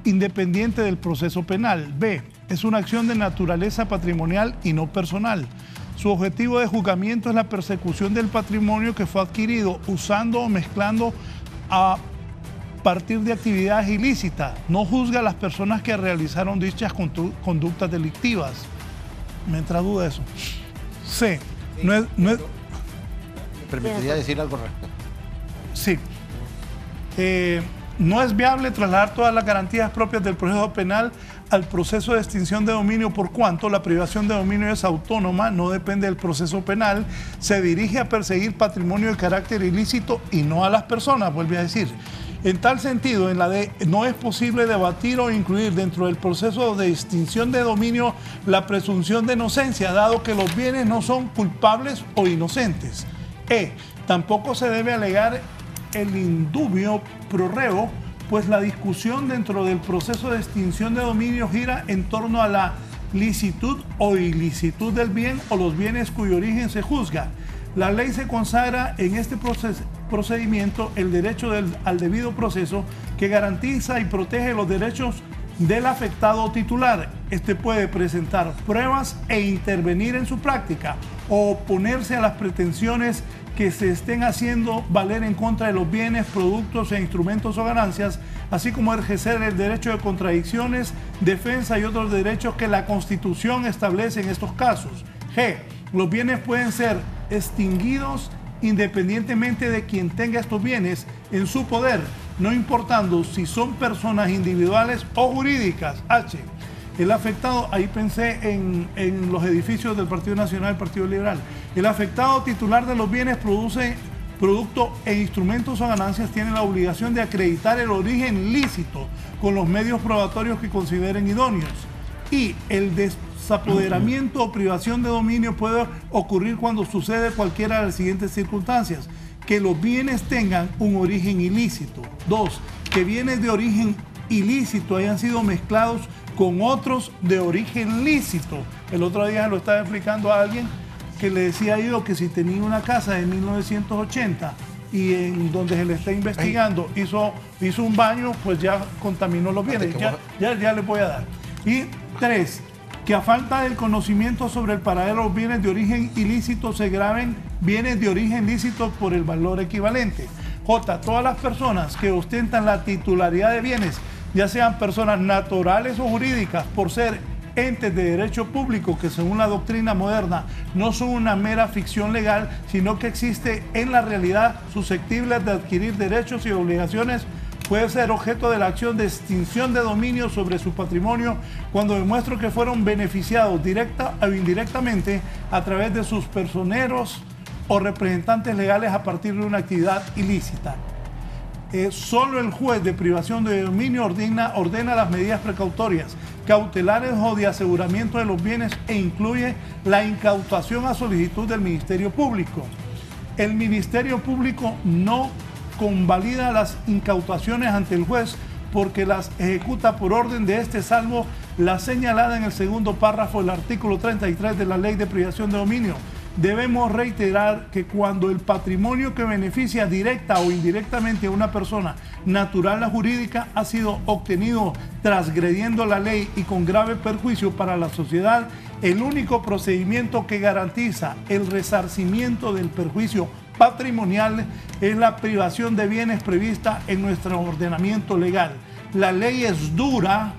independiente del proceso penal. B, es una acción de naturaleza patrimonial y no personal. Su objetivo de juzgamiento es la persecución del patrimonio que fue adquirido usando o mezclando a partir de actividades ilícitas. No juzga a las personas que realizaron dichas conductas delictivas. Me entra duda eso. C. ¿Me permitiría decir algo al respecto? Sí. No es viable trasladar todas las garantías propias del proceso penal al proceso de extinción de dominio, por cuanto la privación de dominio es autónoma, no depende del proceso penal, se dirige a perseguir patrimonio de carácter ilícito y no a las personas, vuelve a decir. En tal sentido, en la D, no es posible debatir o incluir dentro del proceso de extinción de dominio la presunción de inocencia, dado que los bienes no son culpables o inocentes. Tampoco se debe alegar el indubio pro reo, pues la discusión dentro del proceso de extinción de dominio gira en torno a la licitud o ilicitud del bien o los bienes cuyo origen se juzga. La ley se consagra en este procedimiento el derecho al debido proceso, que garantiza y protege los derechos del afectado titular. Este puede presentar pruebas e intervenir en su práctica o oponerse a las pretensiones que se estén haciendo valer en contra de los bienes, productos e instrumentos o ganancias, así como ejercer el derecho de contradicciones, defensa y otros derechos que la Constitución establece en estos casos. G. Los bienes pueden ser extinguidos independientemente de quien tenga estos bienes en su poder, no importando si son personas individuales o jurídicas. H. El afectado, ahí pensé en los edificios del Partido Nacional y Partido Liberal. El afectado titular de los bienes produce producto e instrumentos o ganancias tiene la obligación de acreditar el origen lícito con los medios probatorios que consideren idóneos. Y el desapoderamiento o privación de dominio puede ocurrir cuando sucede cualquiera de las siguientes circunstancias: que los bienes tengan un origen ilícito. 2. Que bienes de origen ilícito hayan sido mezclados con otros de origen lícito. El otro día lo estaba explicando a alguien que le decía yo que si tenía una casa de 1980 y en donde se le está investigando hizo un baño, pues ya contaminó los bienes. Ya le voy a dar. Y 3. Que a falta del conocimiento sobre el paradero de los bienes de origen ilícito se graben bienes de origen lícito por el valor equivalente. J. Todas las personas que ostentan la titularidad de bienes, ya sean personas naturales o jurídicas, por ser entes de derecho público que según la doctrina moderna no son una mera ficción legal, sino que existe en la realidad, susceptibles de adquirir derechos y obligaciones, puede ser objeto de la acción de extinción de dominio sobre su patrimonio cuando demuestre que fueron beneficiados directa o indirectamente a través de sus personeros o representantes legales a partir de una actividad ilícita. Solo el juez de privación de dominio ordena las medidas precautorias, cautelares o de aseguramiento de los bienes e incluye la incautación a solicitud del Ministerio Público. El Ministerio Público no convalida las incautaciones ante el juez porque las ejecuta por orden de este, salvo la señalada en el segundo párrafo del artículo 33 de la Ley de Privación de Dominio. Debemos reiterar que cuando el patrimonio que beneficia directa o indirectamente a una persona natural o jurídica ha sido obtenido transgrediendo la ley y con grave perjuicio para la sociedad, el único procedimiento que garantiza el resarcimiento del perjuicio patrimonial es la privación de bienes prevista en nuestro ordenamiento legal. La ley es dura,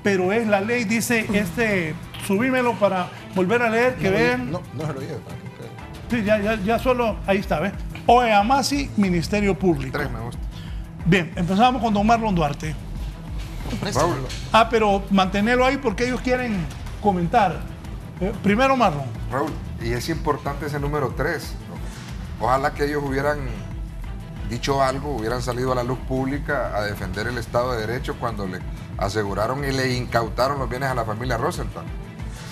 pero es la ley, dice subímelo para volver a leer, que vean. No se lo lleve para que Sí, ya solo, ahí está, ¿ves? OEAMASI, Ministerio Público. 3 me gusta. Bien, empezamos con don Marlon Duarte. Raúl. Pero mantenerlo ahí porque ellos quieren comentar. Primero Marlon. Raúl, y es importante ese número 3. Ojalá que ellos hubieran dicho algo, hubieran salido a la luz pública a defender el Estado de Derecho cuando le aseguraron y le incautaron los bienes a la familia Rosenthal.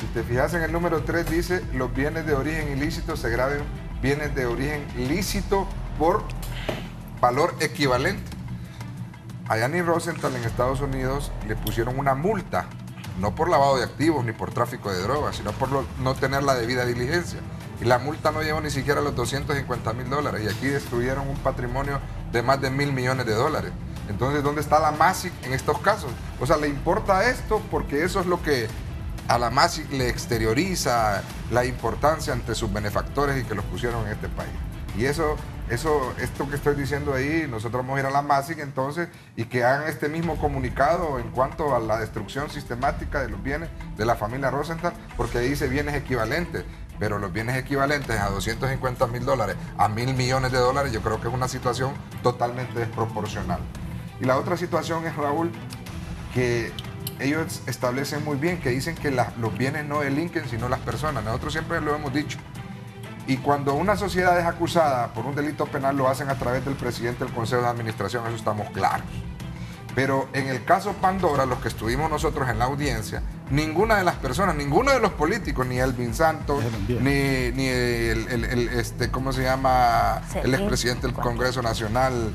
Si te fijas en el número 3 dice, los bienes de origen ilícito se graben bienes de origen lícito por valor equivalente. A Yanni Rosenthal en Estados Unidos le pusieron una multa, no por lavado de activos ni por tráfico de drogas, sino por no tener la debida diligencia. Y la multa no llegó ni siquiera a los $250,000. Y aquí destruyeron un patrimonio de más de $1.000 millones. Entonces, ¿dónde está la MASIC en estos casos? O sea, le importa esto porque eso es lo que a la MASIC le exterioriza la importancia ante sus benefactores y que los pusieron en este país. Y esto que estoy diciendo ahí, nosotros vamos a ir a la MASIC entonces y que hagan este mismo comunicado en cuanto a la destrucción sistemática de los bienes de la familia Rosenthal, porque ahí dice bienes equivalentes. Pero los bienes equivalentes a $250,000, a $1.000 millones, yo creo que es una situación totalmente desproporcional. Y la otra situación es, Raúl, que ellos establecen muy bien, que dicen que los bienes no delinquen, sino las personas. Nosotros siempre lo hemos dicho. Y cuando una sociedad es acusada por un delito penal, lo hacen a través del presidente del Consejo de Administración, eso estamos claros. Pero en el caso Pandora, los que estuvimos nosotros en la audiencia, ninguna de las personas, ninguno de los políticos, ni Elvin Santos, ni ¿cómo se llama? El expresidente del Congreso Nacional,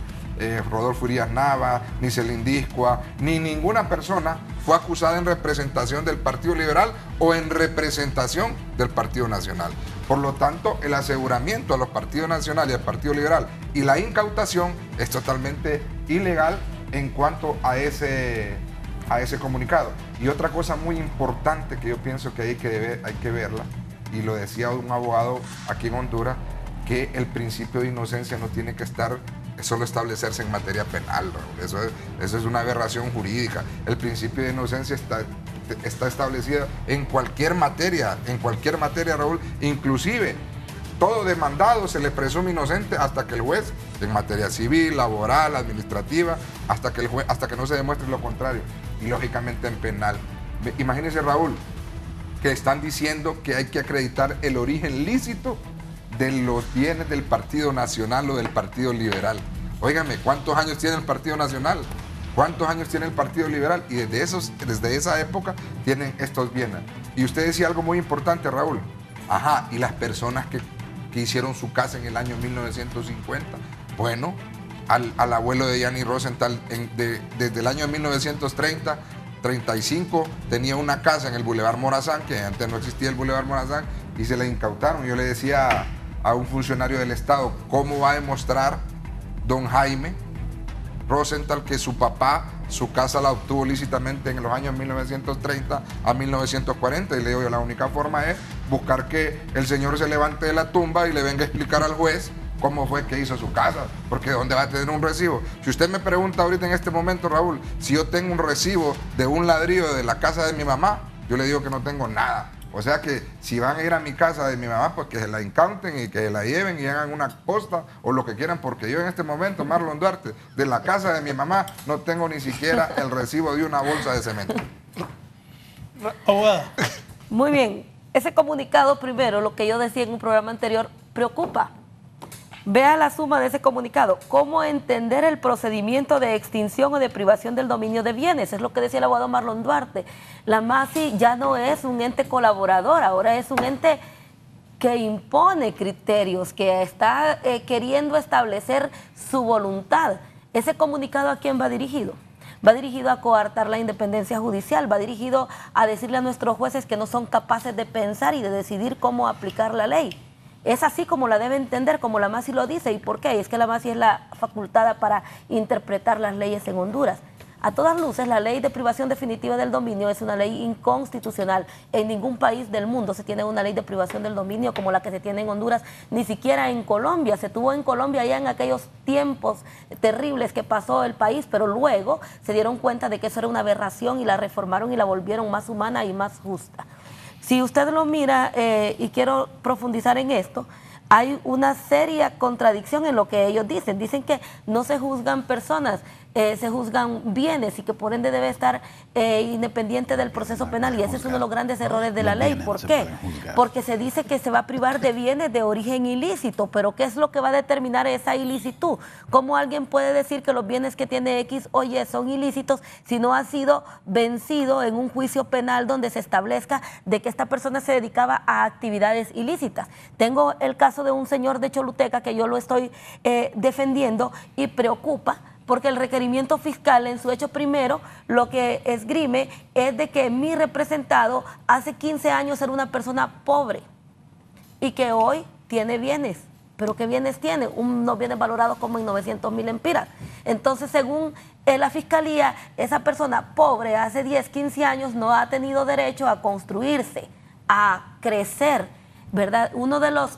Rodolfo Urías Nava, ni Celín Discoa, ni ninguna persona fue acusada en representación del Partido Liberal o en representación del Partido Nacional. Por lo tanto, el aseguramiento a los partidos nacionales y al Partido Liberal y la incautación es totalmente ilegal en cuanto a ese comunicado. Y otra cosa muy importante que yo pienso que hay que verla, y lo decía un abogado aquí en Honduras, que el principio de inocencia no tiene que estar solo establecerse en materia penal, Raúl. Eso es una aberración jurídica. El principio de inocencia está establecido en cualquier materia, Raúl. Inclusive, todo demandado se le presume inocente hasta que el juez, en materia civil, laboral, administrativa, hasta que no se demuestre lo contrario. Y lógicamente en penal. Imagínense, Raúl, que están diciendo que hay que acreditar el origen lícito de los bienes del Partido Nacional o del Partido Liberal. Óigame, ¿cuántos años tiene el Partido Nacional? ¿Cuántos años tiene el Partido Liberal? Y desde esa época tienen estos bienes. Y usted decía algo muy importante, Raúl. Ajá, y las personas que hicieron su casa en el año 1950. Bueno, al abuelo de Yanni Rosenthal, desde el año 1930, 35, tenía una casa en el Boulevard Morazán, que antes no existía el Boulevard Morazán, y se le incautaron. Yo le decía a un funcionario del Estado, ¿cómo va a demostrar don Jaime Rosenthal que su papá, su casa la obtuvo lícitamente en los años 1930 a 1940? Y le digo, la única forma es buscar que el señor se levante de la tumba y le venga a explicar al juez cómo fue que hizo su casa, porque ¿dónde va a tener un recibo? Si usted me pregunta ahorita en este momento, Raúl, si yo tengo un recibo de un ladrillo de la casa de mi mamá, yo le digo que no tengo nada. O sea que si van a ir a mi casa de mi mamá, pues que se la incauten y que la lleven y hagan una costa o lo que quieran, porque yo en este momento, Marlon Duarte, de la casa de mi mamá no tengo ni siquiera el recibo de una bolsa de cemento. Muy bien. Ese comunicado, primero, lo que yo decía en un programa anterior, preocupa. Vea la suma de ese comunicado. ¿Cómo entender el procedimiento de extinción o de privación del dominio de bienes? Es lo que decía el abogado Marlon Duarte. La MASI ya no es un ente colaborador, ahora es un ente que impone criterios, que está queriendo establecer su voluntad. ¿Ese comunicado a quién va dirigido? Va dirigido a coartar la independencia judicial, va dirigido a decirle a nuestros jueces que no son capaces de pensar y de decidir cómo aplicar la ley. Es así como la debe entender, como la MASI lo dice. ¿Y por qué? Es que la MASI es la facultada para interpretar las leyes en Honduras. A todas luces, la ley de privación definitiva del dominio es una ley inconstitucional. En ningún país del mundo se tiene una ley de privación del dominio como la que se tiene en Honduras, ni siquiera en Colombia. Se tuvo en Colombia ya en aquellos tiempos terribles que pasó el país, pero luego se dieron cuenta de que eso era una aberración y la reformaron y la volvieron más humana y más justa. Si usted lo mira, y quiero profundizar en esto, hay una seria contradicción en lo que ellos dicen. Dicen que no se juzgan personas, se juzgan bienes y que por ende debe estar independiente del proceso penal. Y ese es uno de los grandes errores de la ley. ¿Por qué? Porque se dice que se va a privar de bienes de origen ilícito, pero ¿qué es lo que va a determinar esa ilicitud? ¿Cómo alguien puede decir que los bienes que tiene X o Y son ilícitos si no ha sido vencido en un juicio penal donde se establezca de que esta persona se dedicaba a actividades ilícitas? Tengo el caso de un señor de Choluteca que yo lo estoy defendiendo y preocupa, porque el requerimiento fiscal en su hecho primero lo que esgrime es de que mi representado hace 15 años era una persona pobre y que hoy tiene bienes. ¿Pero qué bienes tiene? Unos bienes valorados como en 900,000 empiras. Entonces, según la fiscalía, esa persona pobre hace 10, 15 años no ha tenido derecho a construirse, a crecer, ¿verdad?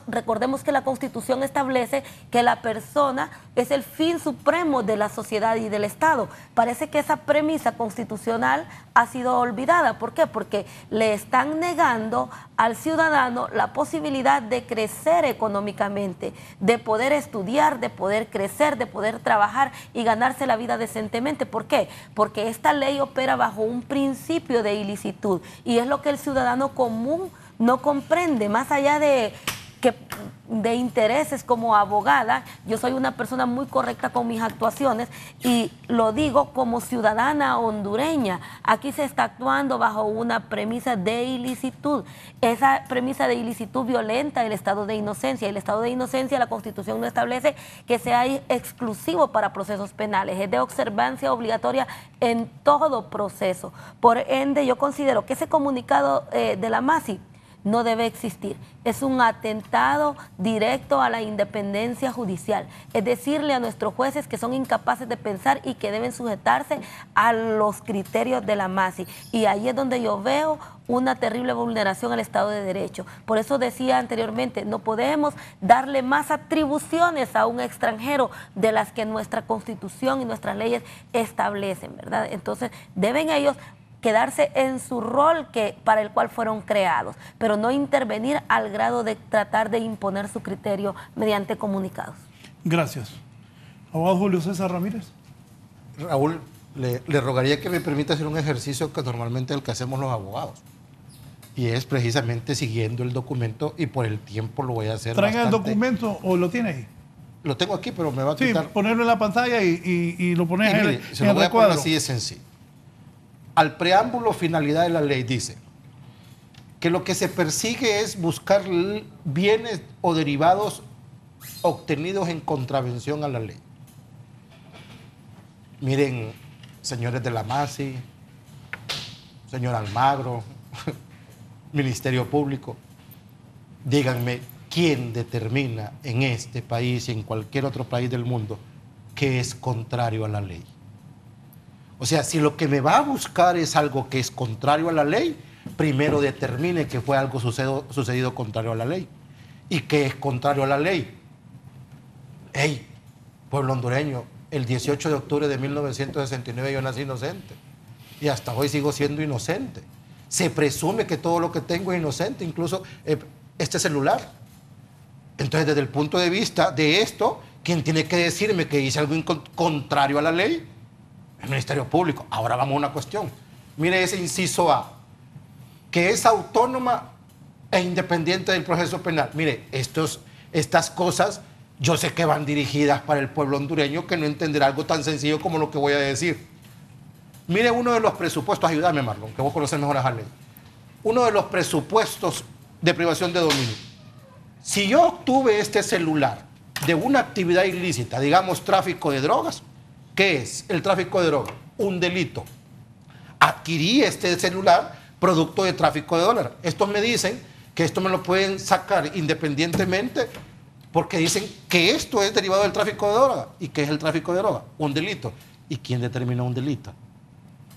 Recordemos que la Constitución establece que la persona es el fin supremo de la sociedad y del Estado. Parece que esa premisa constitucional ha sido olvidada. ¿Por qué? Porque le están negando al ciudadano la posibilidad de crecer económicamente, de poder estudiar, de poder crecer, de poder trabajar y ganarse la vida decentemente. ¿Por qué? Porque esta ley opera bajo un principio de ilicitud y es lo que el ciudadano común no comprende, más allá de de intereses como abogada. Yo soy una persona muy correcta con mis actuaciones y lo digo como ciudadana hondureña. Aquí se está actuando bajo una premisa de ilicitud. Esa premisa de ilicitud violenta el estado de inocencia. El estado de inocencia, la Constitución no establece que sea exclusivo para procesos penales, es de observancia obligatoria en todo proceso. Por ende, yo considero que ese comunicado de la MASI no debe existir. Es un atentado directo a la independencia judicial. Es decirle a nuestros jueces que son incapaces de pensar y que deben sujetarse a los criterios de la MASI. Y ahí es donde yo veo una terrible vulneración al Estado de Derecho. Por eso decía anteriormente, no podemos darle más atribuciones a un extranjero de las que nuestra Constitución y nuestras leyes establecen, ¿verdad? Entonces, deben ellos quedarse en su rol para el cual fueron creados, pero no intervenir al grado de tratar de imponer su criterio mediante comunicados. Gracias. Abogado Julio César Ramírez. Raúl, le rogaría que me permita hacer un ejercicio que normalmente el que hacemos los abogados, y es precisamente siguiendo el documento, y por el tiempo lo voy a hacer. ¿Traiga el documento o lo tiene ahí? Lo tengo aquí, pero me va a quitar. Sí, ponerlo en la pantalla y lo pones en el se lo voy a poner así de sencillo. Al preámbulo, finalidad de la ley, dice que lo que se persigue es buscar bienes o derivados obtenidos en contravención a la ley. Miren, señores de la MASI, señor Almagro, Ministerio Público, díganme quién determina en este país y en cualquier otro país del mundo que es contrario a la ley. O sea, si lo que me va a buscar es algo que es contrario a la ley, primero determine que fue algo sucedido contrario a la ley. ¿Y qué es contrario a la ley? Hey, pueblo hondureño, el 18 de octubre de 1969 yo nací inocente y hasta hoy sigo siendo inocente. Se presume que todo lo que tengo es inocente, incluso este celular. Entonces, desde el punto de vista de esto, ¿quién tiene que decirme que hice algo contrario a la ley? El Ministerio Público. Ahora vamos a una cuestión. Mire ese inciso A, que es autónoma e independiente del proceso penal. Mire, estas cosas yo sé que van dirigidas para el pueblo hondureño, que no entenderá algo tan sencillo como lo que voy a decir. Mire uno de los presupuestos, ayúdame Marlon, que vos conoces mejor esa ley. Uno de los presupuestos de privación de dominio. Si yo obtuve este celular de una actividad ilícita, digamos tráfico de drogas, ¿qué es el tráfico de drogas? Un delito. Adquirí este celular producto de tráfico de dólares. Estos me dicen que esto me lo pueden sacar independientemente porque dicen que esto es derivado del tráfico de drogas. ¿Y qué es el tráfico de drogas? Un delito. ¿Y quién determina un delito?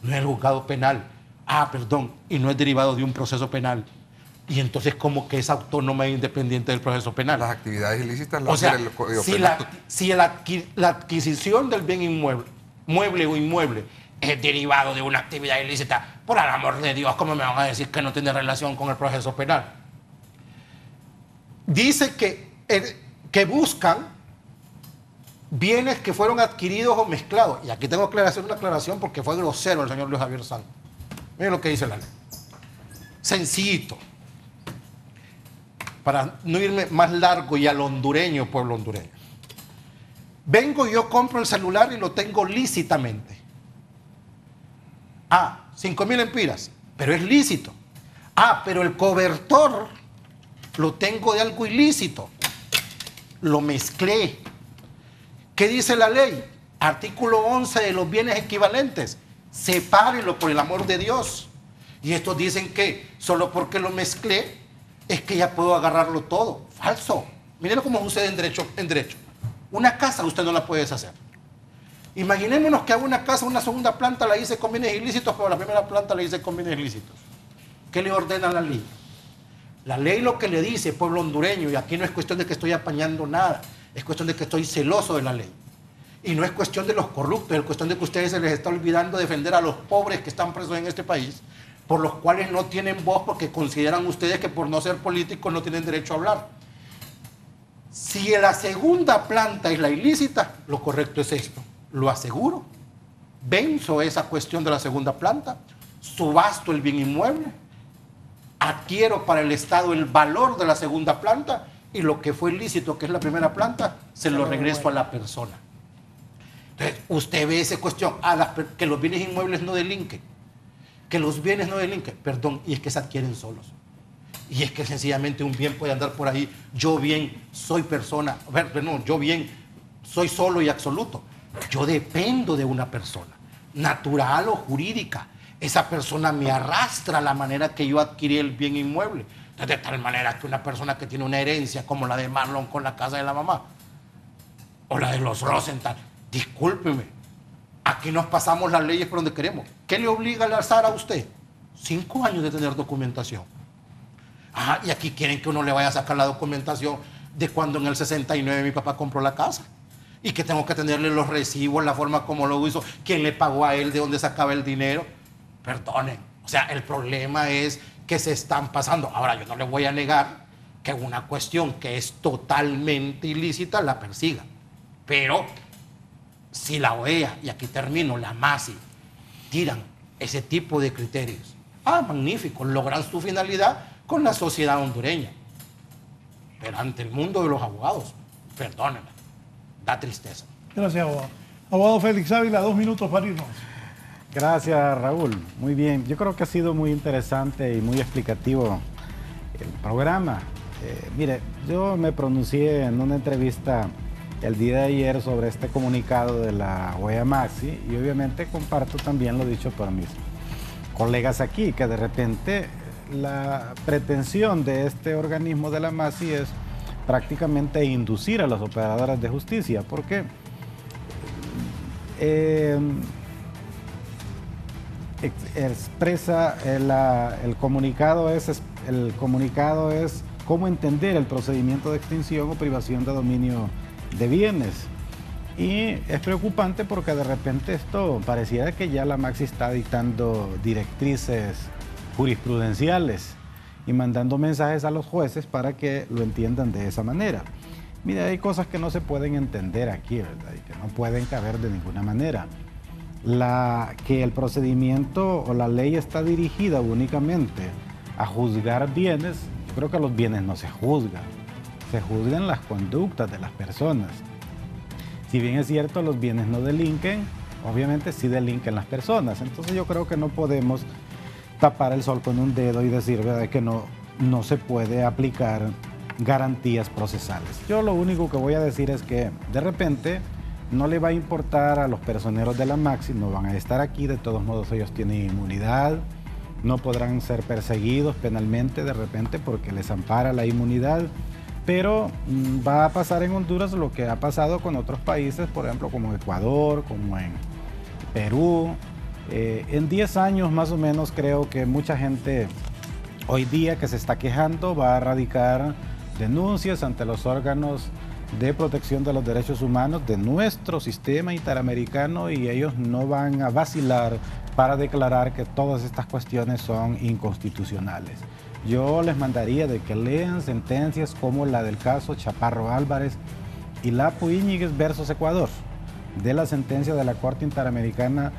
No es el juzgado penal. Perdón. Y no es derivado de un proceso penal. Y entonces, ¿cómo que es autónoma e independiente del proceso penal? Las actividades ilícitas o sea, el Código si Penal. la adquisición del bien inmueble, mueble o inmueble, es derivado de una actividad ilícita, por el amor de Dios, ¿cómo me van a decir que no tiene relación con el proceso penal? Dice que buscan bienes que fueron adquiridos o mezclados. Y aquí tengo que hacer una aclaración porque fue grosero el señor Luis Javier Santos. Miren lo que dice la ley. Sencillito. Para no irme más largo y al hondureño, pueblo hondureño. Vengo y yo compro el celular y lo tengo lícitamente. 5,000 empiras, pero es lícito. Pero el cobertor lo tengo de algo ilícito. Lo mezclé. ¿Qué dice la ley? Artículo 11 de los bienes equivalentes. Sepárenlo por el amor de Dios. Y estos dicen que solo porque lo mezclé es que ya puedo agarrarlo todo. Falso. Mírenlo cómo sucede en derecho. Una casa usted no la puede deshacer. Imaginémonos que hago una casa, una segunda planta la hice con bienes ilícitos, pero la primera planta la hice con bienes ilícitos. ¿Qué le ordena la ley? La ley lo que le dice, pueblo hondureño, y aquí no es cuestión de que estoy apañando nada, es cuestión de que estoy celoso de la ley. Y no es cuestión de los corruptos, es cuestión de que a ustedes se les está olvidando defender a los pobres que están presos en este país, por los cuales no tienen voz porque consideran ustedes que por no ser políticos no tienen derecho a hablar. Si la segunda planta es la ilícita, lo correcto es esto. Lo aseguro, venzo esa cuestión de la segunda planta, subasto el bien inmueble, adquiero para el Estado el valor de la segunda planta y lo que fue ilícito, que es la primera planta, se lo regreso a la persona. Entonces, usted ve esa cuestión, que los bienes inmuebles no delinquen, que los bienes no delinquen, perdón, y es que se adquieren solos. Y es que sencillamente un bien puede andar por ahí, yo bien soy persona, no, yo bien soy solo y absoluto. Yo dependo de una persona, natural o jurídica. Esa persona me arrastra a la manera que yo adquirí el bien inmueble. De tal manera que una persona que tiene una herencia como la de Marlon con la casa de la mamá, o la de los Rosenthal, discúlpeme, aquí nos pasamos las leyes por donde queremos. ¿Qué le obliga al azar a usted? 5 años de tener documentación. Y aquí quieren que uno le vaya a sacar la documentación de cuando en el 69 mi papá compró la casa. Y que tengo que tenerle los recibos, la forma como lo hizo, quién le pagó a él, de dónde sacaba el dinero. Perdonen, o sea, el problema es que se están pasando. Ahora, yo no le voy a negar que una cuestión que es totalmente ilícita la persiga. Pero si la OEA, y aquí termino, la MASI, tiran ese tipo de criterios, magnífico, logran su finalidad con la sociedad hondureña. Pero ante el mundo de los abogados, perdónenme, da tristeza. Gracias, abogado. Abogado Félix Ávila, 2 minutos para irnos. Gracias, Raúl. Muy bien. Yo creo que ha sido muy interesante y muy explicativo el programa. Mire, yo me pronuncié en una entrevista el día de ayer sobre este comunicado de la OEA Maxi y obviamente comparto también lo dicho por mis colegas aquí, que de repente la pretensión de este organismo de la Maxi es prácticamente inducir a los operadores de justicia, porque expresa el comunicado es cómo entender el procedimiento de extinción o privación de dominio de bienes. Y es preocupante porque de repente esto pareciera que ya la Maxi está dictando directrices jurisprudenciales y mandando mensajes a los jueces para que lo entiendan de esa manera. Mira, hay cosas que no se pueden entender aquí, ¿verdad? Y que no pueden caber de ninguna manera. Que el procedimiento o la ley está dirigida únicamente a juzgar bienes, yo creo que los bienes no se juzgan las conductas de las personas. Si bien es cierto, los bienes no delinquen, obviamente sí delinquen las personas. Entonces yo creo que no podemos tapar el sol con un dedo y decir, ¿verdad?, que no se puede aplicar garantías procesales. Yo lo único que voy a decir es que de repente no le va a importar a los personeros de la Maxi, no van a estar aquí, de todos modos ellos tienen inmunidad, no podrán ser perseguidos penalmente de repente porque les ampara la inmunidad, pero va a pasar en Honduras lo que ha pasado con otros países, por ejemplo como Ecuador, como en Perú. En 10 años más o menos creo que mucha gente hoy día que se está quejando va a radicar denuncias ante los órganos de protección de los derechos humanos de nuestro sistema interamericano y ellos no van a vacilar para declarar que todas estas cuestiones son inconstitucionales. Yo les mandaría de que lean sentencias como la del caso Chaparro Álvarez y Lapu Íñiguez versus Ecuador, de la sentencia de la Corte Interamericana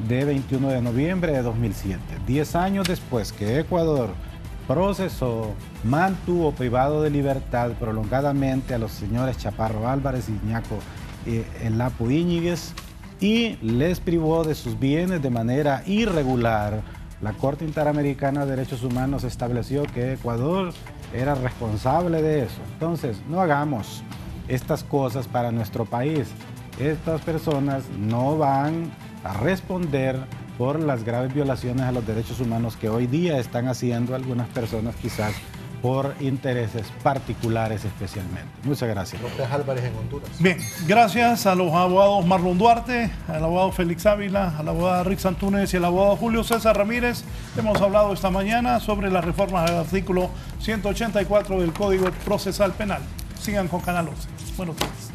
de 21 de noviembre de 2007. 10 años después que Ecuador procesó, mantuvo privado de libertad prolongadamente a los señores Chaparro Álvarez y Ñaco Lapu Íñiguez y les privó de sus bienes de manera irregular. La Corte Interamericana de Derechos Humanos estableció que Ecuador era responsable de eso. Entonces, no hagamos estas cosas para nuestro país. Estas personas no van a responder por las graves violaciones a los derechos humanos que hoy día están haciendo algunas personas, quizás por intereses particulares especialmente. Muchas gracias. López Álvarez en Honduras. Bien, gracias a los abogados Marlon Duarte, al abogado Félix Ávila, al abogado Rick Santúnez y al abogado Julio César Ramírez. Hemos hablado esta mañana sobre las reformas del artículo 184 del Código Procesal Penal. Sigan con Canal 11. Buenos días.